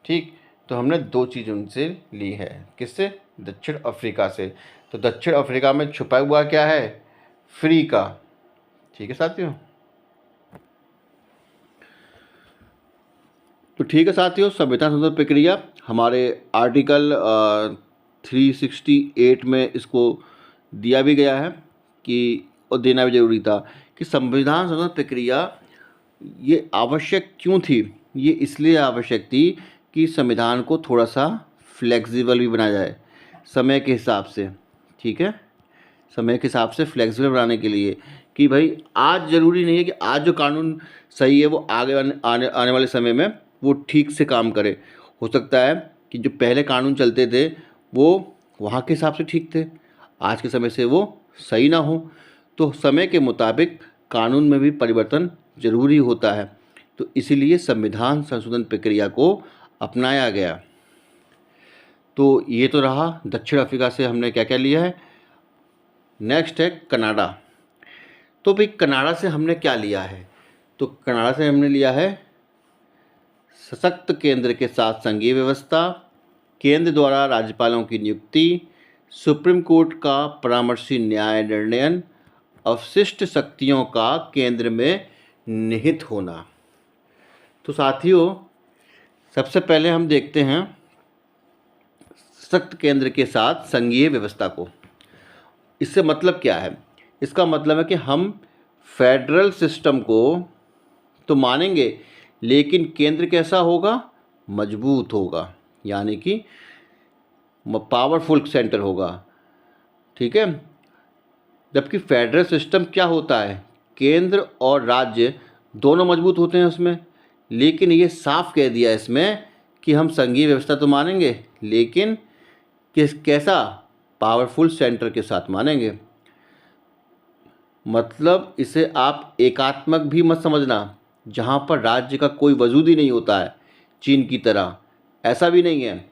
A: ठीक, तो हमने दो चीज़ उनसे ली है, किससे, दक्षिण अफ्रीका से। तो दक्षिण अफ्रीका में छुपा हुआ क्या है, फ्री का। ठीक है साथियों, तो ठीक है साथियों, संविधान संशोधन प्रक्रिया हमारे आर्टिकल 368 में इसको दिया भी गया है कि, और देना भी जरूरी था कि संविधान संशोधन प्रक्रिया ये आवश्यक क्यों थी। ये इसलिए आवश्यक थी कि संविधान को थोड़ा सा फ्लेक्सिबल भी बनाया जाए समय के हिसाब से। ठीक है, समय के हिसाब से फ्लेक्सिबल बनाने के लिए कि भाई आज ज़रूरी नहीं है कि आज जो कानून सही है वो आगे आने वाले समय में वो ठीक से काम करे। हो सकता है कि जो पहले कानून चलते थे वो वहाँ के हिसाब से ठीक थे, आज के समय से वो सही ना हो। तो समय के मुताबिक कानून में भी परिवर्तन ज़रूरी होता है, तो इसीलिए संविधान संशोधन प्रक्रिया को अपनाया गया। तो ये तो रहा दक्षिण अफ्रीका से हमने क्या क्या लिया है। नेक्स्ट है कनाडा। तो भाई कनाडा से हमने क्या लिया है, तो कनाडा से हमने लिया है सशक्त केंद्र के साथ संघीय व्यवस्था, केंद्र द्वारा राज्यपालों की नियुक्ति, सुप्रीम कोर्ट का परामर्शी न्याय निर्णयन, अवशिष्ट शक्तियों का केंद्र में निहित होना। तो साथियों सबसे पहले हम देखते हैं सशक्त केंद्र के साथ संघीय व्यवस्था को। इससे मतलब क्या है, इसका मतलब है कि हम फेडरल सिस्टम को तो मानेंगे, लेकिन केंद्र कैसा होगा, मजबूत होगा, यानी कि पावरफुल सेंटर होगा। ठीक है, जबकि फेडरल सिस्टम क्या होता है, केंद्र और राज्य दोनों मजबूत होते हैं उसमें। लेकिन ये साफ कह दिया इसमें कि हम संघीय व्यवस्था तो मानेंगे, लेकिन कैसा, पावरफुल सेंटर के साथ मानेंगे। मतलब इसे आप एकात्मक भी मत समझना, जहाँ पर राज्य का कोई वजूद ही नहीं होता है, चीन की तरह, ऐसा भी नहीं है।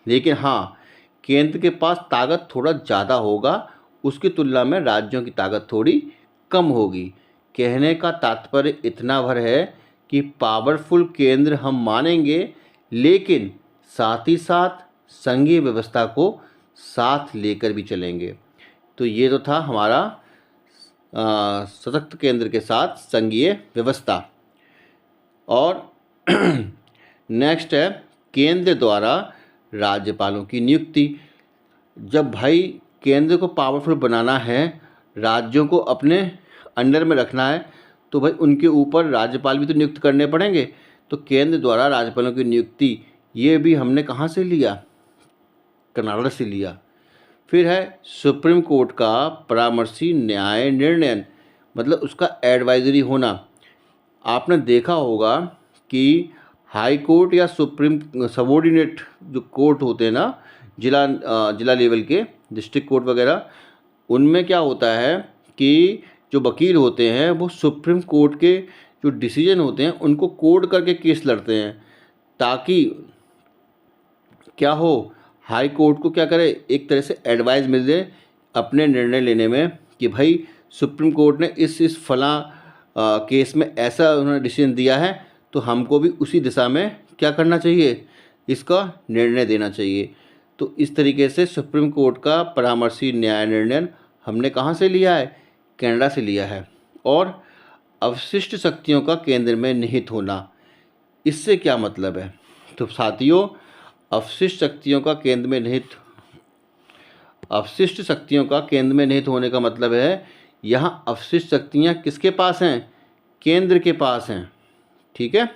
A: लेकिन हाँ, केंद्र के पास ताकत थोड़ा ज़्यादा होगा, उसकी तुलना में राज्यों की ताकत थोड़ी कम होगी। कहने का तात्पर्य इतना भर है कि पावरफुल केंद्र हम मानेंगे, लेकिन साथ ही साथ संघीय व्यवस्था को साथ लेकर भी चलेंगे। तो ये तो था हमारा सशक्त केंद्र के साथ संघीय व्यवस्था। और नेक्स्ट है केंद्र द्वारा राज्यपालों की नियुक्ति। जब भाई केंद्र को पावरफुल बनाना है, राज्यों को अपने अंडर में रखना है, तो भाई उनके ऊपर राज्यपाल भी तो नियुक्त करने पड़ेंगे। तो केंद्र द्वारा राज्यपालों की नियुक्ति, ये भी हमने कहाँ से लिया? कनाडा से लिया। फिर है सुप्रीम कोर्ट का परामर्शी न्याय निर्णय, मतलब उसका एडवाइजरी होना। आपने देखा होगा कि हाई कोर्ट या सुप्रीम सबॉर्डिनेट जो कोर्ट होते हैं ना, जिला लेवल के डिस्ट्रिक्ट कोर्ट वगैरह, उनमें क्या होता है कि जो वकील होते हैं वो सुप्रीम कोर्ट के जो डिसीजन होते हैं उनको कोड करके केस लड़ते हैं, ताकि क्या हो, हाई कोर्ट को क्या करे, एक तरह से एडवाइस मिल जाए अपने निर्णय लेने में कि भाई सुप्रीम कोर्ट ने इस फला केस में ऐसा उन्होंने डिसीजन दिया है, तो हमको भी उसी दिशा में क्या करना चाहिए, इसका निर्णय देना चाहिए। तो इस तरीके से सुप्रीम कोर्ट का परामर्शी न्याय निर्णय हमने कहाँ से लिया है? कनाडा से लिया है। और अवशिष्ट शक्तियों का केंद्र में निहित होना, इससे क्या मतलब है? तो साथियों, अवशिष्ट शक्तियों का केंद्र में निहित होने का मतलब है यहाँ अवशिष्ट शक्तियाँ किसके पास हैं? केंद्र के पास हैं, ठीक है।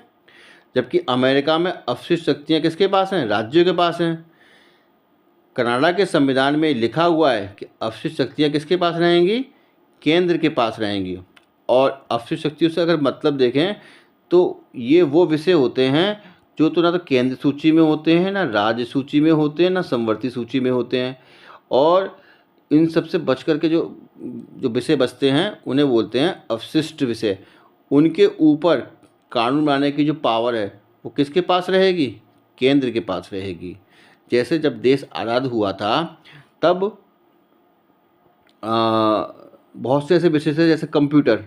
A: जबकि अमेरिका में अवशिष्ट शक्तियाँ किसके पास हैं? राज्यों के पास हैं। कनाडा के संविधान में लिखा हुआ है कि अवशिष्ट शक्तियाँ किसके पास रहेंगी? केंद्र के पास रहेंगी। और अवशिष्ट शक्तियों से अगर मतलब देखें तो ये वो विषय होते हैं जो तो ना तो केंद्र सूची में होते हैं, ना राज्य सूची में होते हैं, ना समवर्ती सूची में होते हैं। और इन सब से बच कर के जो विषय बचते हैं उन्हें बोलते हैं अवशिष्ट विषय। उनके ऊपर कानून बनाने की जो पावर है वो किसके पास रहेगी? केंद्र के पास रहेगी। जैसे जब देश आज़ाद हुआ था तब बहुत से ऐसे विषय थे, जैसे कंप्यूटर,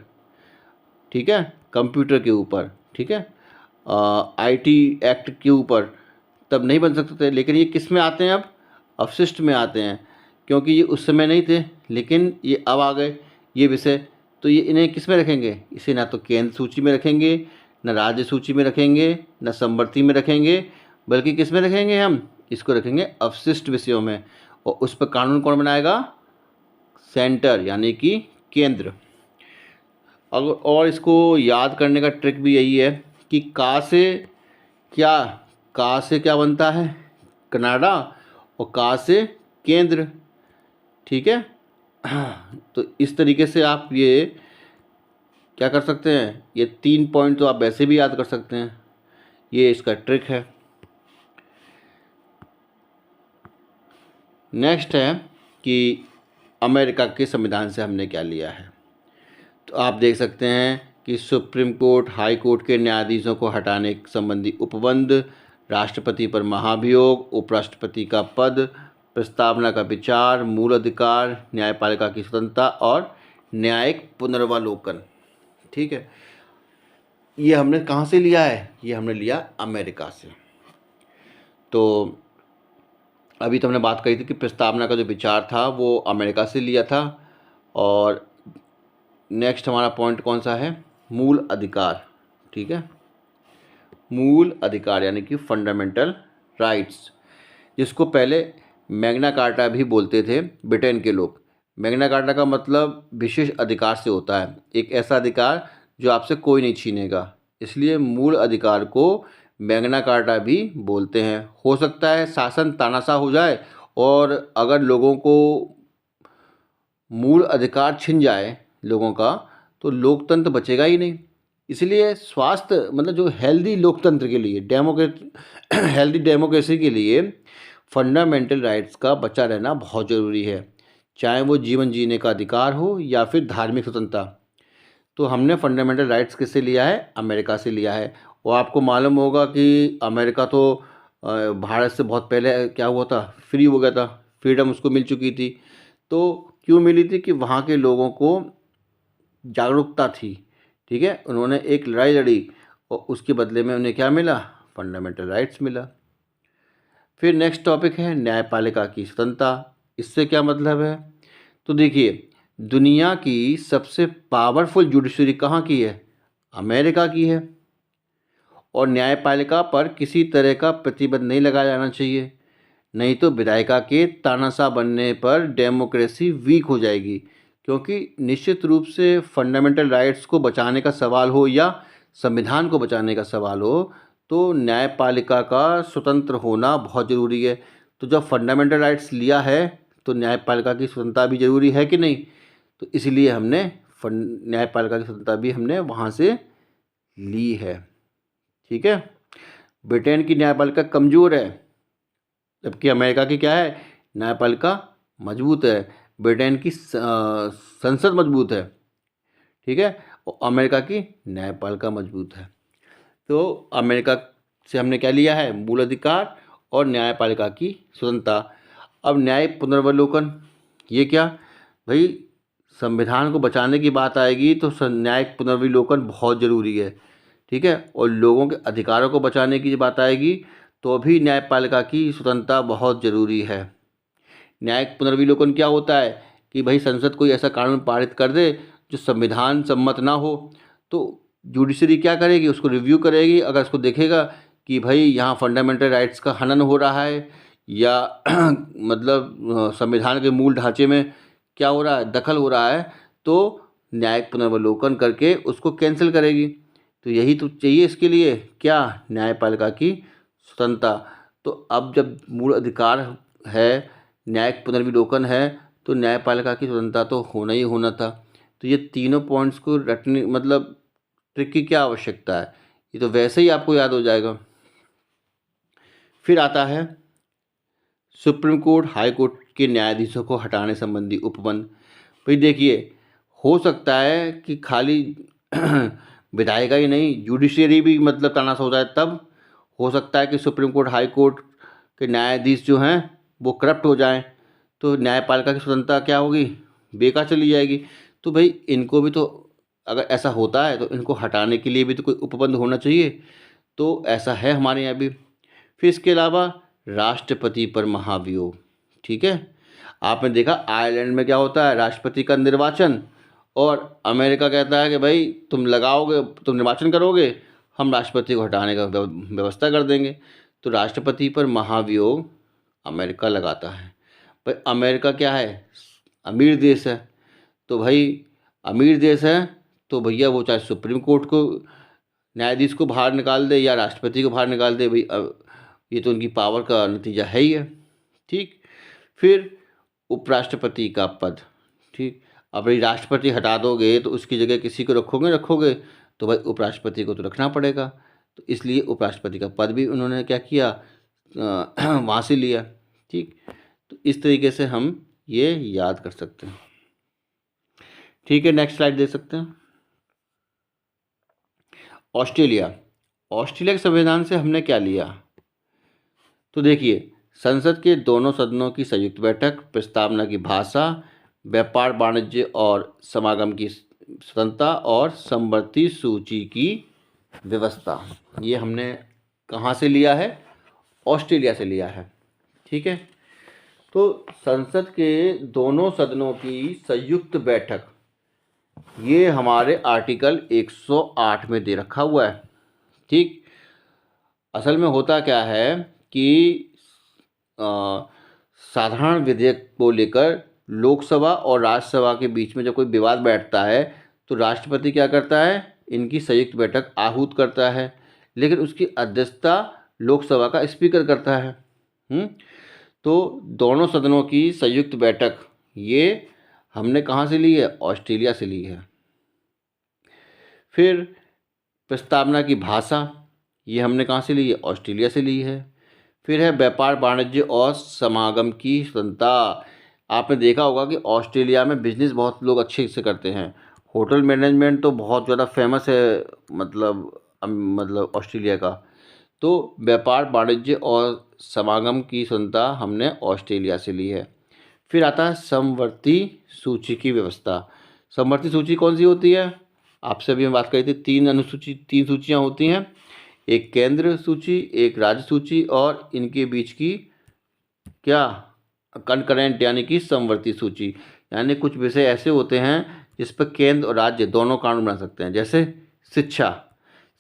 A: ठीक है, कंप्यूटर के ऊपर, ठीक है, आईटी एक्ट के ऊपर तब नहीं बन सकते थे, लेकिन ये किस में आते हैं? अब अवशिष्ट में आते हैं, क्योंकि ये उस समय नहीं थे, लेकिन ये अब आ गए ये विषय। तो ये इन्हें किस में रखेंगे? इसे ना तो केंद्र सूची में रखेंगे, न राज्य सूची में रखेंगे, न समवर्ती में रखेंगे, बल्कि किस में रखेंगे? हम इसको रखेंगे अवशिष्ट विषयों में। और उस पर कानून कौन बनाएगा? सेंटर, यानी कि केंद्र। और इसको याद करने का ट्रिक भी यही है कि का से क्या बनता है? कनाडा, और का से केंद्र, ठीक है। तो इस तरीके से आप ये क्या कर सकते हैं, ये 3 पॉइंट तो आप वैसे भी याद कर सकते हैं, ये इसका ट्रिक है। नेक्स्ट है कि अमेरिका के संविधान से हमने क्या लिया है। तो आप देख सकते हैं कि सुप्रीम कोर्ट, हाई कोर्ट के न्यायाधीशों को हटाने संबंधी उपबंध, राष्ट्रपति पर महाभियोग, उपराष्ट्रपति का पद, प्रस्तावना का विचार, मूल अधिकार, न्यायपालिका की स्वतंत्रता और न्यायिक पुनर्वालोकन, ठीक है। ये हमने कहाँ से लिया है? ये हमने लिया अमेरिका से। तो अभी तो हमने बात करी थी कि प्रस्तावना का जो विचार था वो अमेरिका से लिया था। और नेक्स्ट हमारा पॉइंट कौन सा है? मूल अधिकार, ठीक है। मूल अधिकार यानी कि फंडामेंटल राइट्स, जिसको पहले मैग्ना कार्टा भी बोलते थे ब्रिटेन के लोग। मैग्ना कार्टा का मतलब विशेष अधिकार से होता है, एक ऐसा अधिकार जो आपसे कोई नहीं छीनेगा, इसलिए मूल अधिकार को मैग्ना कार्टा भी बोलते हैं। हो सकता है शासन तानाशाह हो जाए और अगर लोगों को मूल अधिकार छिन जाए लोगों का, तो लोकतंत्र बचेगा ही नहीं। इसलिए स्वास्थ्य मतलब जो हेल्दी लोकतंत्र के लिए, हेल्दी डेमोक्रेसी के लिए फंडामेंटल राइट्स का बचा रहना बहुत ज़रूरी है, चाहे वो जीवन जीने का अधिकार हो या फिर धार्मिक स्वतंत्रता। तो हमने फंडामेंटल राइट्स किससे लिया है? अमेरिका से लिया है। और आपको मालूम होगा कि अमेरिका तो भारत से बहुत पहले क्या हुआ था, फ्री हो गया था, फ्रीडम उसको मिल चुकी थी। तो क्यों मिली थी? कि वहाँ के लोगों को जागरूकता थी, ठीक है, उन्होंने एक लड़ाई लड़ी और उसके बदले में उन्हें क्या मिला? फंडामेंटल राइट्स मिला। फिर नेक्स्ट टॉपिक है न्यायपालिका की स्वतंत्रता। इससे क्या मतलब है? तो देखिए, दुनिया की सबसे पावरफुल जुडिशरी कहाँ की है? अमेरिका की है। और न्यायपालिका पर किसी तरह का प्रतिबंध नहीं लगाया जाना चाहिए, नहीं तो विधायिका के तानाशाह बनने पर डेमोक्रेसी वीक हो जाएगी। क्योंकि निश्चित रूप से फंडामेंटल राइट्स को बचाने का सवाल हो या संविधान को बचाने का सवाल हो, तो न्यायपालिका का स्वतंत्र होना बहुत ज़रूरी है। तो जब फंडामेंटल राइट्स लिया है तो न्यायपालिका की स्वतंत्रता भी ज़रूरी है कि नहीं? तो इसलिए हमने न्यायपालिका की स्वतंत्रता भी हमने वहाँ से ली है। ठीक है। ब्रिटेन की न्यायपालिका कमज़ोर है, जबकि अमेरिका की क्या है? न्यायपालिका मजबूत है। ब्रिटेन की संसद मजबूत है, ठीक है, और अमेरिका की न्यायपालिका मजबूत है। तो अमेरिका से हमने क्या लिया है? मूल अधिकार और न्यायपालिका की स्वतंत्रता। अब न्याय पुनर्वलोकन, ये क्या भाई? संविधान को बचाने की बात आएगी तो न्यायिक पुनर्विलोकन बहुत ज़रूरी है, ठीक है। और लोगों के अधिकारों को बचाने की बात आएगी तो भी न्यायपालिका की स्वतंत्रता बहुत ज़रूरी है। न्यायिक पुनर्विलोकन क्या होता है कि भाई संसद कोई ऐसा कानून पारित कर दे जो संविधान सम्मत ना हो, तो जुडिशरी क्या करेगी? उसको रिव्यू करेगी। अगर उसको देखेगा कि भाई यहाँ फंडामेंटल राइट्स का हनन हो रहा है या मतलब संविधान के मूल ढांचे में क्या हो रहा है? दखल हो रहा है, तो न्यायिक पुनर्वलोकन करके उसको कैंसिल करेगी। तो यही तो चाहिए इसके लिए, क्या? न्यायपालिका की स्वतंत्रता। तो अब जब मूल अधिकार है, न्यायिक पुनर्विलोकन है, तो न्यायपालिका की स्वतंत्रता तो होना ही होना था। तो ये तीनों पॉइंट्स को रटने मतलब ट्रिक की क्या आवश्यकता है? ये तो वैसे ही आपको याद हो जाएगा। फिर आता है सुप्रीम कोर्ट, हाई कोर्ट के न्यायाधीशों को हटाने संबंधी उपबंध। भाई देखिए, हो सकता है कि खाली विधायिका ही नहीं, जुडिशरी भी मतलब तानाशाह हो जाए, तब हो सकता है कि सुप्रीम कोर्ट, हाई कोर्ट के न्यायाधीश जो हैं वो करप्ट हो जाएं, तो न्यायपालिका की स्वतंत्रता क्या होगी? बेकार चली जाएगी। तो भाई इनको भी तो, अगर ऐसा होता है तो इनको हटाने के लिए भी तो कोई उपबंध होना चाहिए। तो ऐसा है हमारे यहाँ भी। फिर इसके अलावा राष्ट्रपति पर महाभियोग, ठीक है। आपने देखा आयरलैंड में क्या होता है? राष्ट्रपति का निर्वाचन, और अमेरिका कहता है कि भाई तुम लगाओगे, तुम निर्वाचन करोगे, हम राष्ट्रपति को हटाने का व्यवस्था कर देंगे। तो राष्ट्रपति पर महाभियोग अमेरिका लगाता है। भाई अमेरिका क्या है? अमीर देश है। तो भाई अमीर देश है तो भैया वो चाहे सुप्रीम कोर्ट को, न्यायाधीश को बाहर निकाल दे या राष्ट्रपति को बाहर निकाल दे, भाई ये तो उनकी पावर का नतीजा है ही है, ठीक। फिर उपराष्ट्रपति का पद, ठीक। अब भाई राष्ट्रपति हटा दोगे तो उसकी जगह किसी को रखोगे, तो भाई उपराष्ट्रपति को तो रखना पड़ेगा। तो इसलिए उपराष्ट्रपति का पद भी उन्होंने क्या किया? वहाँ से लिया, ठीक। तो इस तरीके से हम ये याद कर सकते हैं, ठीक है। नेक्स्ट स्लाइड दे सकते हैं। ऑस्ट्रेलिया के संविधान से हमने क्या लिया? तो देखिए, संसद के दोनों सदनों की संयुक्त बैठक, प्रस्तावना की भाषा, व्यापार वाणिज्य और समागम की स्वतंत्रता और समवर्ती सूची की व्यवस्था, ये हमने कहाँ से लिया है? ऑस्ट्रेलिया से लिया है, ठीक है। तो संसद के दोनों सदनों की संयुक्त बैठक, ये हमारे आर्टिकल 108 में दे रखा हुआ है, ठीक। असल में होता क्या है कि साधारण विधेयक को लेकर लोकसभा और राज्यसभा के बीच में जब कोई विवाद बैठता है तो राष्ट्रपति क्या करता है? इनकी संयुक्त बैठक आहूत करता है, लेकिन उसकी अध्यक्षता लोकसभा का स्पीकर करता है। तो दोनों सदनों की संयुक्त बैठक ये हमने कहाँ से ली है? ऑस्ट्रेलिया से ली है। फिर प्रस्तावना की भाषा, ये हमने कहाँ से ली है? ऑस्ट्रेलिया से ली है। फिर है व्यापार वाणिज्य और समागम की स्वतंत्रता। आपने देखा होगा कि ऑस्ट्रेलिया में बिजनेस बहुत लोग अच्छे से करते हैं, होटल मैनेजमेंट तो बहुत ज़्यादा फेमस है, मतलब ऑस्ट्रेलिया का। तो व्यापार वाणिज्य और समागम की स्वतंत्रता हमने ऑस्ट्रेलिया से ली है। फिर आता है समवर्ती सूची की व्यवस्था। समवर्ती सूची कौन सी होती है? आपसे अभी हम बात करी थी, तीन सूचियाँ होती हैं, एक केंद्र सूची, एक राज्य सूची और इनके बीच की क्या? कंकरेंट यानी कि समवर्ती सूची। यानी कुछ विषय ऐसे होते हैं जिस पर केंद्र और राज्य दोनों कानून बना सकते हैं। जैसे शिक्षा,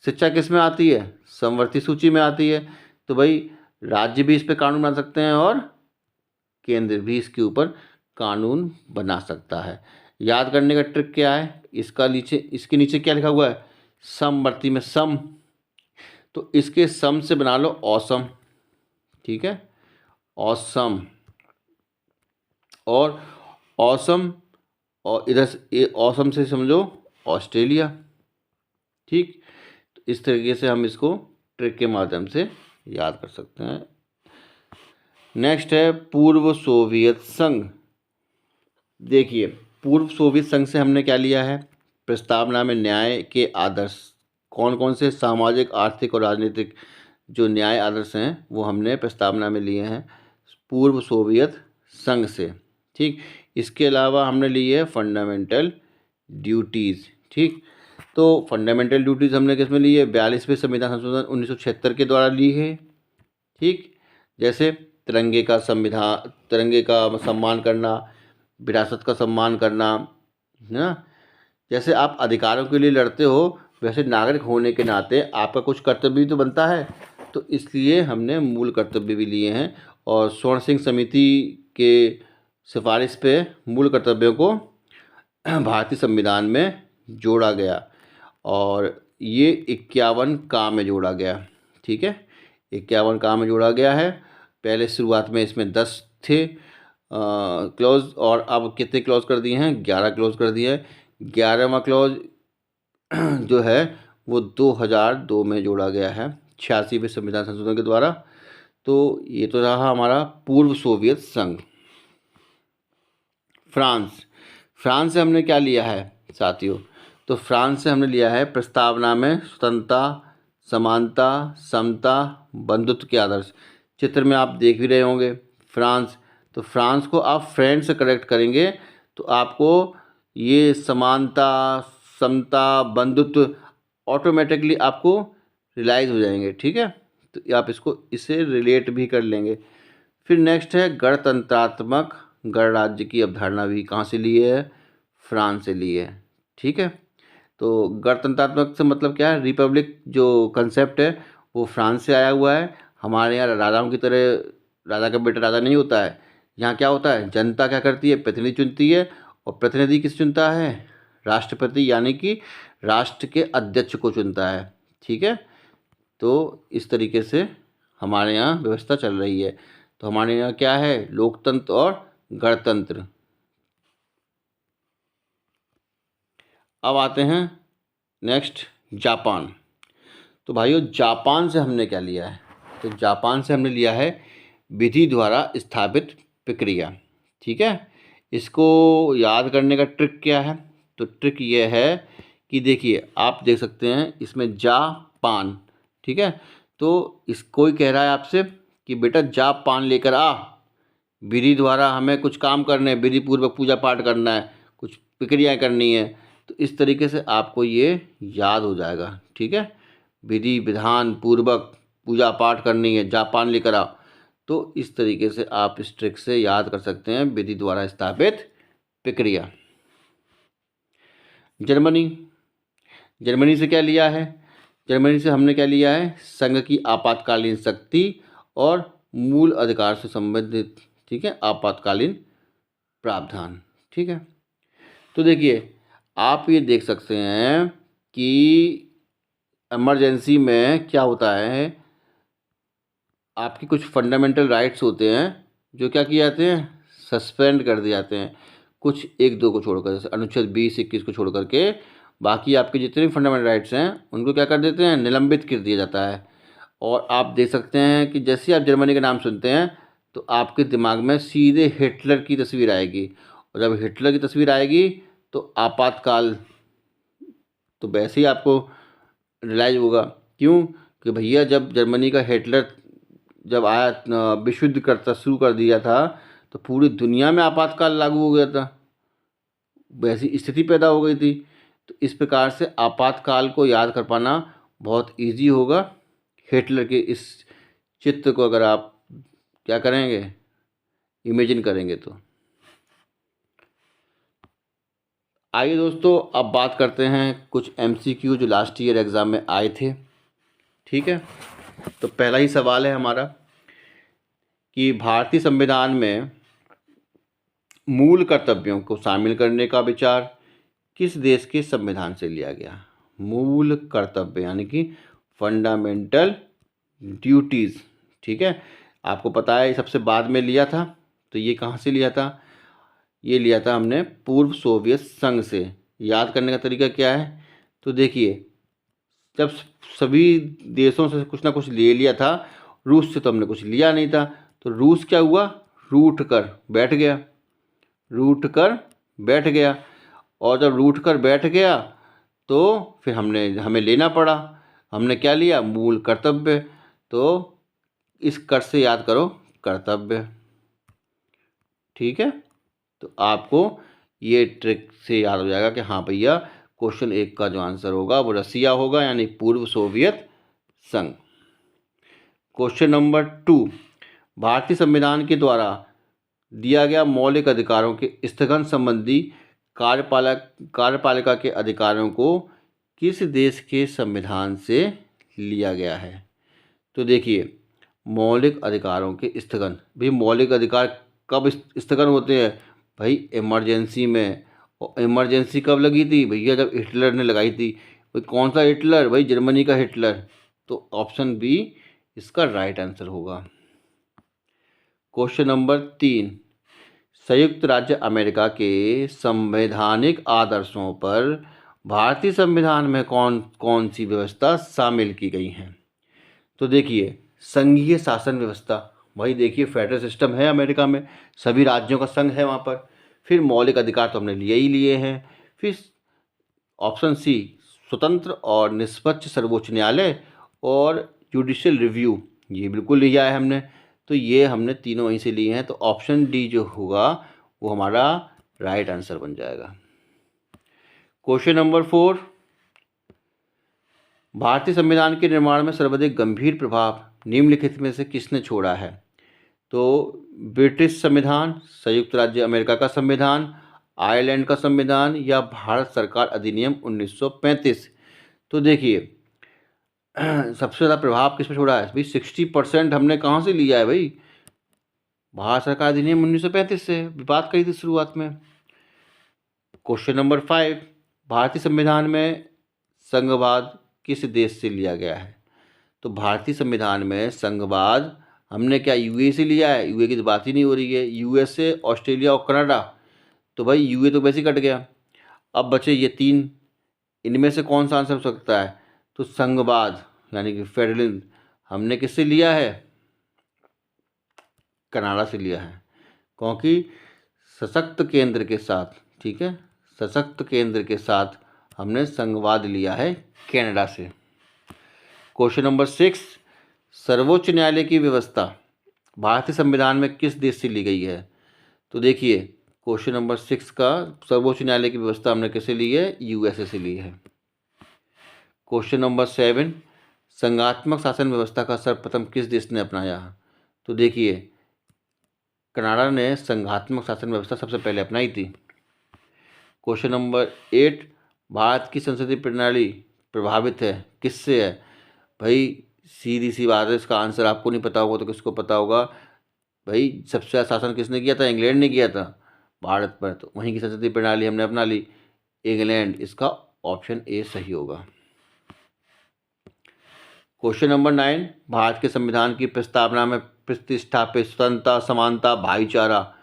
A: शिक्षा किस में आती है? समवर्ती सूची में आती है। तो भाई राज्य भी इस पे कानून बना सकते हैं और केंद्र भी इसके ऊपर कानून बना सकता है। याद करने का ट्रिक क्या है? इसके नीचे क्या लिखा हुआ है? समवर्ती में सम, तो इसके सम से बना लो ऑसम। ठीक है, ऑसम। और ऑसम, और इधर से ऑसम से समझो ऑस्ट्रेलिया। ठीक, तो इस तरीके से हम इसको ट्रिक के माध्यम से याद कर सकते हैं। नेक्स्ट है पूर्व सोवियत संघ। देखिए, पूर्व सोवियत संघ से हमने क्या लिया है? प्रस्तावना में न्याय के आदर्श, कौन कौन से सामाजिक, आर्थिक और राजनीतिक जो न्याय आदर्श हैं वो हमने प्रस्तावना में लिए हैं पूर्व सोवियत संघ से। ठीक, इसके अलावा हमने ली है फंडामेंटल ड्यूटीज़। ठीक, तो फंडामेंटल ड्यूटीज़ हमने किस में ली है? 42वें संविधान संशोधन 1976 के द्वारा ली है। ठीक, जैसे तिरंगे का सम्मान करना, विरासत का सम्मान करना, है ना। जैसे आप अधिकारों के लिए लड़ते हो, वैसे नागरिक होने के नाते आपका कुछ कर्तव्य भी तो बनता है, तो इसलिए हमने मूल कर्तव्य भी लिए हैं। और स्वर्ण सिंह समिति के सिफारिश पे मूल कर्तव्यों को भारतीय संविधान में जोड़ा गया और ये 51 का में जोड़ा गया। ठीक है, 51 का में जोड़ा गया है। पहले शुरुआत में इसमें 10 थे क्लॉज, और अब कितने क्लॉज कर दिए हैं? 11 क्लॉज कर दिए हैं। 11वां क्लॉज जो है वो 2002 में जोड़ा गया है 86वें संविधान संशोधन के द्वारा। तो ये तो रहा हमारा पूर्व सोवियत संघ। फ्रांस से हमने क्या लिया है साथियों? तो फ्रांस से हमने लिया है प्रस्तावना में स्वतंत्रता, समानता, समता, बंधुत्व के आदर्श। चित्र में आप देख भी रहे होंगे फ्रांस, तो फ्रांस को आप फ्रेंड से करेक्ट करेंगे तो आपको ये समानता, समता, बंधुत्व ऑटोमेटिकली आपको रियलाइज़ हो जाएंगे। ठीक है, तो आप इससे रिलेट भी कर लेंगे। फिर नेक्स्ट है गणतंत्रात्मक गणराज्य की अवधारणा भी कहाँ से ली है? फ्रांस से ली है। ठीक है, तो गणतंत्रात्मक से मतलब क्या है? रिपब्लिक जो कंसेप्ट है वो फ्रांस से आया हुआ है। हमारे यहाँ राजाओं की तरह राजा का बेटा राजा नहीं होता है। यहाँ क्या होता है? जनता क्या करती है? प्रतिनिधि चुनती है, और प्रतिनिधि किस चुनता है? राष्ट्रपति, यानी कि राष्ट्र के अध्यक्ष को चुनता है। ठीक है, तो इस तरीके से हमारे यहाँ व्यवस्था चल रही है। तो हमारे यहाँ क्या है? लोकतंत्र और गणतंत्र। अब आते हैं नेक्स्ट जापान। तो भाइयों जापान से हमने क्या लिया है? तो जापान से हमने लिया है विधि द्वारा स्थापित प्रक्रिया। ठीक है, इसको याद करने का ट्रिक क्या है? तो ट्रिक ये है कि देखिए, आप देख सकते हैं इसमें जापान। ठीक है, तो कोई कह रहा है आपसे कि बेटा जापान लेकर आ, विधि द्वारा हमें कुछ काम करने, विधि पूर्वक पूजा पाठ करना है, कुछ प्रक्रियाएँ करनी है। तो इस तरीके से आपको ये याद हो जाएगा। ठीक है, विधि विधान पूर्वक पूजा पाठ करनी है, जापान लेकर आओ। तो इस तरीके से आप इस ट्रिक से याद कर सकते हैं विधि द्वारा स्थापित प्रक्रिया। जर्मनी से क्या लिया है? जर्मनी से हमने क्या लिया है? संघ की आपातकालीन शक्ति और मूल अधिकार से संबंधित, ठीक है, आपातकालीन प्रावधान। ठीक है, तो देखिए आप ये देख सकते हैं कि इमरजेंसी में क्या होता है, आपकी कुछ फंडामेंटल राइट्स होते हैं जो क्या किए जाते हैं? सस्पेंड कर दिए जाते हैं, कुछ 1-2 को छोड़कर, जैसे अनुच्छेद 20-21 को छोड़ करके बाकी आपके जितने भी फंडामेंटल राइट्स हैं उनको क्या कर देते हैं? निलंबित कर दिया जाता है। और आप देख सकते हैं कि जैसे आप जर्मनी का नाम सुनते हैं तो आपके दिमाग में सीधे हिटलर की तस्वीर आएगी, और जब हिटलर की तस्वीर आएगी तो आपातकाल तो वैसे ही आपको रियलाइज होगा। क्यों? कि भैया जब जर्मनी का हिटलर जब आया, विश्व युद्ध करता शुरू कर दिया था, तो पूरी दुनिया में आपातकाल लागू हो गया था, वैसी स्थिति पैदा हो गई थी। तो इस प्रकार से आपातकाल को याद कर पाना बहुत इजी होगा हिटलर के इस चित्र को अगर आप क्या करेंगे? इमेजिन करेंगे तो। आइए दोस्तों, अब बात करते हैं कुछ MCQ जो लास्ट ईयर एग्ज़ाम में आए थे। ठीक है, तो पहला ही सवाल है हमारा कि भारतीय संविधान में मूल कर्तव्यों को शामिल करने का विचार किस देश के संविधान से लिया गया। मूल कर्तव्य यानी कि फंडामेंटल ड्यूटीज़। ठीक है, आपको पता है सबसे बाद में लिया था, तो ये कहाँ से लिया था? ये लिया था हमने पूर्व सोवियत संघ से। याद करने का तरीका क्या है? तो देखिए, जब सभी देशों से कुछ ना कुछ ले लिया था, रूस से तो हमने कुछ लिया नहीं था, तो रूस क्या हुआ? रूठ कर बैठ गया, रूठ कर बैठ गया। और जब रूठ कर बैठ गया तो फिर हमें लेना पड़ा। हमने क्या लिया? मूल कर्तव्य। तो इस कर से याद करो कर्तव्य। ठीक है, तो आपको ये ट्रिक से याद हो जाएगा कि हाँ भैया, क्वेश्चन 1 का जो आंसर होगा वो रसिया होगा, यानी पूर्व सोवियत संघ। क्वेश्चन नंबर 2, भारतीय संविधान के द्वारा दिया गया मौलिक अधिकारों के स्थगन संबंधी कार्यपालिका के अधिकारों को किस देश के संविधान से लिया गया है? तो देखिए, मौलिक अधिकारों के स्थगन, भाई मौलिक अधिकार कब स्थगन होते हैं? भाई इमरजेंसी में। और इमरजेंसी कब लगी थी भैया? जब हिटलर ने लगाई थी। भाई कौन सा हिटलर? भाई जर्मनी का हिटलर। तो ऑप्शन बी इसका राइट आंसर होगा। क्वेश्चन नंबर 3, संयुक्त राज्य अमेरिका के संवैधानिक आदर्शों पर भारतीय संविधान में कौन कौन सी व्यवस्था शामिल की गई हैं? तो देखिए, संघीय शासन व्यवस्था, भाई देखिए फेडरल सिस्टम है अमेरिका में, सभी राज्यों का संघ है वहाँ पर। फिर मौलिक अधिकार तो हमने लिए ही लिए हैं। फिर ऑप्शन सी, स्वतंत्र और निष्पक्ष सर्वोच्च न्यायालय और जुडिशियल रिव्यू, ये बिल्कुल लिया है हमने। तो ये हमने तीनों वहीं से लिए हैं, तो ऑप्शन डी जो होगा वो हमारा राइट आंसर बन जाएगा। क्वेश्चन नंबर 4, भारतीय संविधान के निर्माण में सर्वाधिक गंभीर प्रभाव निम्नलिखित में से किसने छोड़ा है? तो ब्रिटिश संविधान, संयुक्त राज्य अमेरिका का संविधान, आयरलैंड का संविधान या भारत सरकार अधिनियम 1935। तो देखिए, सबसे ज़्यादा प्रभाव किस पर छोड़ा है भाई? 60% हमने कहाँ से लिया है भाई? भारत सरकार अधिनियम 1935 से। बात करी थी शुरुआत में। क्वेश्चन नंबर 5, भारतीय संविधान में संघवाद किस देश से लिया गया है? तो भारतीय संविधान में संघवाद हमने क्या यूए से लिया है? यूए की तो बात ही नहीं हो रही है। यूएसए, ऑस्ट्रेलिया और कनाडा। तो भाई यूए तो वैसे ही कट गया। अब बचे ये 3, इनमें से कौन सा आंसर हो सकता है? तो संघवाद यानी कि फेडरलिज्म हमने किससे लिया है? कनाडा से लिया है, क्योंकि सशक्त केंद्र के साथ, ठीक है, सशक्त केंद्र के साथ हमने संघवाद लिया है कनाडा से। क्वेश्चन नंबर 6, सर्वोच्च न्यायालय की व्यवस्था भारतीय संविधान में किस देश से ली गई है? तो देखिए, क्वेश्चन नंबर 6 का सर्वोच्च न्यायालय की व्यवस्था हमने किससे ली है? यूएसए से ली है। क्वेश्चन नंबर 7, संघात्मक शासन व्यवस्था का सर्वप्रथम किस देश ने अपनाया? तो देखिए, कनाडा ने संघात्मक शासन व्यवस्था सबसे पहले अपनाई थी। क्वेश्चन नंबर 8, भारत की संसदीय प्रणाली प्रभावित है किससे है? भाई सीधी सी बात है, इसका आंसर आपको नहीं पता होगा तो किसको पता होगा? भाई सबसे ज़्यादा शासन किसने किया था? इंग्लैंड ने किया था भारत पर, तो वहीं की संसदीय प्रणाली हमने अपना ली, इंग्लैंड। इसका ऑप्शन ए सही होगा। क्वेश्चन नंबर 9, भारत के संविधान की प्रस्तावना में प्रतिष्ठापित स्वतंत्रता, समानता, भाईचारा,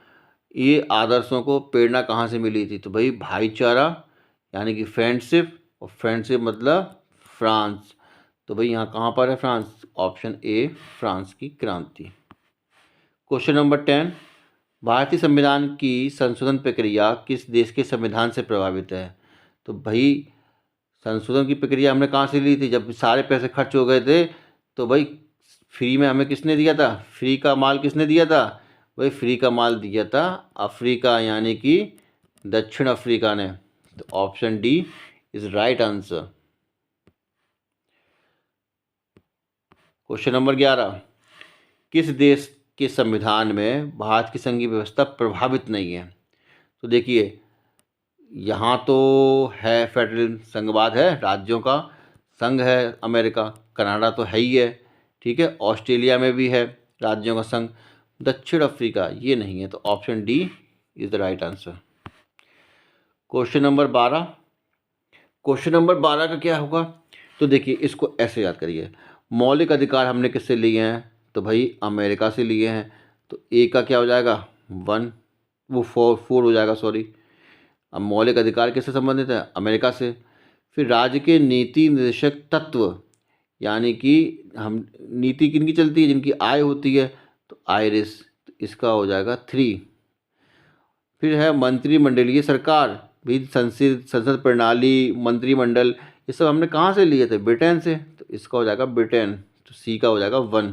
A: ये आदर्शों को प्रेरणा कहाँ से मिली थी? तो भाई भाईचारा यानी कि फ्रेंडशिप, और फ्रेंडशिप मतलब फ्रांस। तो भाई यहाँ कहाँ पर है फ्रांस? ऑप्शन ए फ्रांस की क्रांति। क्वेश्चन नंबर 10, भारतीय संविधान की संशोधन प्रक्रिया किस देश के संविधान से प्रभावित है? तो भाई संशोधन की प्रक्रिया हमने कहाँ से ली थी? जब सारे पैसे खर्च हो गए थे तो भाई फ्री में हमें किसने दिया था? फ्री का माल किसने दिया था? भाई फ्री का माल दिया था अफ्रीका यानी कि दक्षिण अफ्रीका ने। तो option D is right answer. Question number 11, किस देश के संविधान में भारत की संघीय व्यवस्था प्रभावित नहीं है? तो देखिए, यहाँ तो है फेडरल संघवाद है, राज्यों का संघ है अमेरिका। कनाडा तो है ही है, ठीक है। ऑस्ट्रेलिया में भी है राज्यों का संघ। दक्षिण अफ्रीका ये नहीं है, तो option D is the right answer. Question number 12। Question number 12 का क्या होगा, तो देखिए इसको ऐसे याद करिए। मौलिक अधिकार हमने किससे लिए हैं, तो भाई अमेरिका से लिए हैं। तो ए का क्या हो जाएगा 1, वो 4 हो जाएगा, सॉरी। अब मौलिक अधिकार किससे संबंधित है, अमेरिका से। फिर राज्य के नीति निर्देशक तत्व, यानी कि हम नीति किनकी चलती है, जिनकी आय होती है, तो आयरिस, तो इसका हो जाएगा 3। फिर है मंत्रिमंडलीय सरकार, भी संसद प्रणाली, मंत्रिमंडल, ये सब हमने कहाँ से लिए थे, ब्रिटेन से, तो इसका हो जाएगा ब्रिटेन, तो सी का हो जाएगा 1।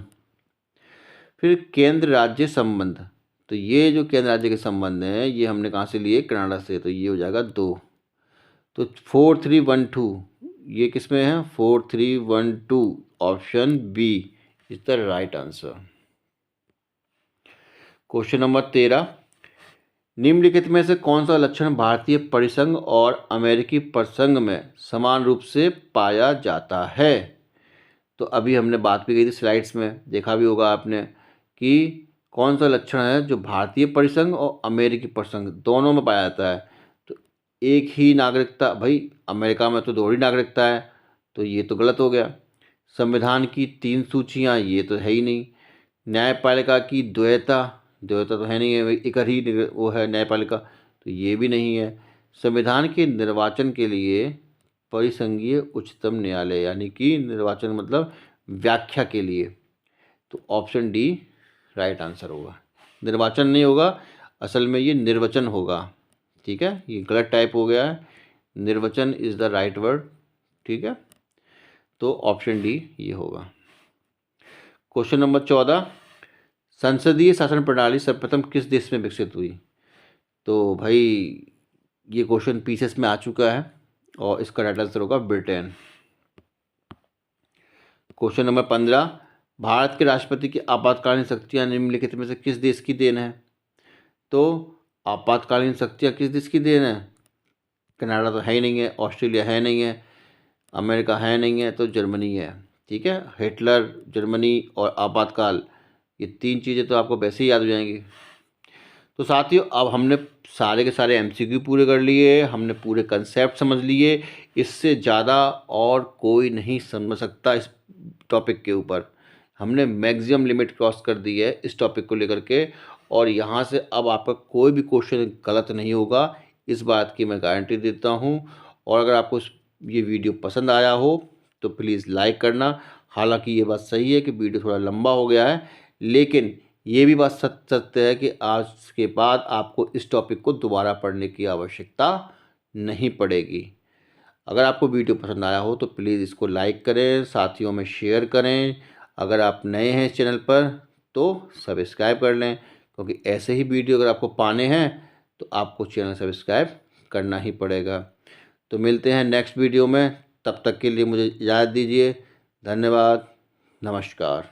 A: फिर केंद्र राज्य संबंध, तो ये जो केंद्र राज्य के संबंध हैं ये हमने कहाँ से लिए, कनाडा से, तो ये हो जाएगा 2। तो 4 3 1 2 ये किस में है, 4 3 1 2, option B is the right answer. Question number 13। निम्नलिखित में से कौन सा लक्षण भारतीय परिसंघ और अमेरिकी परिसंघ में समान रूप से पाया जाता है। तो अभी हमने बात भी की थी, स्लाइड्स में देखा भी होगा आपने कि कौन सा लक्षण है जो भारतीय परिसंघ और अमेरिकी परिसंघ दोनों में पाया जाता है। तो एक ही नागरिकता, भाई अमेरिका में तो दोहरी नागरिकता है, तो ये तो गलत हो गया। संविधान की 3 सूचियाँ, ये तो है ही नहीं। न्यायपालिका की द्वैता तो है नहीं है, एक ही वो है न्यायपालिका, तो ये भी नहीं है। संविधान के निर्वाचन के लिए परिसंघीय उच्चतम न्यायालय, यानी कि निर्वाचन मतलब व्याख्या के लिए, तो ऑप्शन डी राइट आंसर होगा। निर्वाचन नहीं होगा, असल में ये निर्वचन होगा, ठीक है, ये गलत टाइप हो गया है। निर्वचन इज द राइट वर्ड, ठीक है, तो ऑप्शन डी ये होगा। Question number 14। संसदीय शासन प्रणाली सर्वप्रथम किस देश में विकसित हुई। तो भाई ये क्वेश्चन पीसेस में आ चुका है और इसका राइट आंसर होगा ब्रिटेन। Question number 15। भारत के राष्ट्रपति की आपातकालीन शक्तियाँ निम्नलिखित में से किस देश की देन है। तो आपातकालीन शक्तियाँ किस देश की देन है, कनाडा तो है ही नहीं है, ऑस्ट्रेलिया है नहीं है, अमेरिका है नहीं है, तो जर्मनी है, ठीक है। हिटलर, जर्मनी और आपातकाल, ये 3 चीज़ें तो आपको वैसे ही याद हो जाएंगी। तो साथियों अब हमने सारे के सारे एमसीक्यू पूरे कर लिए, हमने पूरे कंसेप्ट समझ लिए। इससे ज़्यादा और कोई नहीं समझ सकता इस टॉपिक के ऊपर। हमने मैक्सिमम लिमिट क्रॉस कर दी है इस टॉपिक को लेकर के, और यहाँ से अब आपका कोई भी क्वेश्चन गलत नहीं होगा, इस बात की मैं गारंटी देता हूँ। और अगर आपको ये वीडियो पसंद आया हो तो प्लीज़ लाइक करना। हालांकि ये बात सही है कि वीडियो थोड़ा लंबा हो गया है, लेकिन ये भी बात सत्य है कि आज के बाद आपको इस टॉपिक को दोबारा पढ़ने की आवश्यकता नहीं पड़ेगी। अगर आपको वीडियो पसंद आया हो तो प्लीज़ इसको लाइक करें, साथियों में शेयर करें। अगर आप नए हैं इस चैनल पर तो सब्सक्राइब कर लें, क्योंकि ऐसे ही वीडियो अगर आपको पाने हैं तो आपको चैनल सब्सक्राइब करना ही पड़ेगा। तो मिलते हैं नेक्स्ट वीडियो में, तब तक के लिए मुझे इजाज़त दीजिए। धन्यवाद, नमस्कार।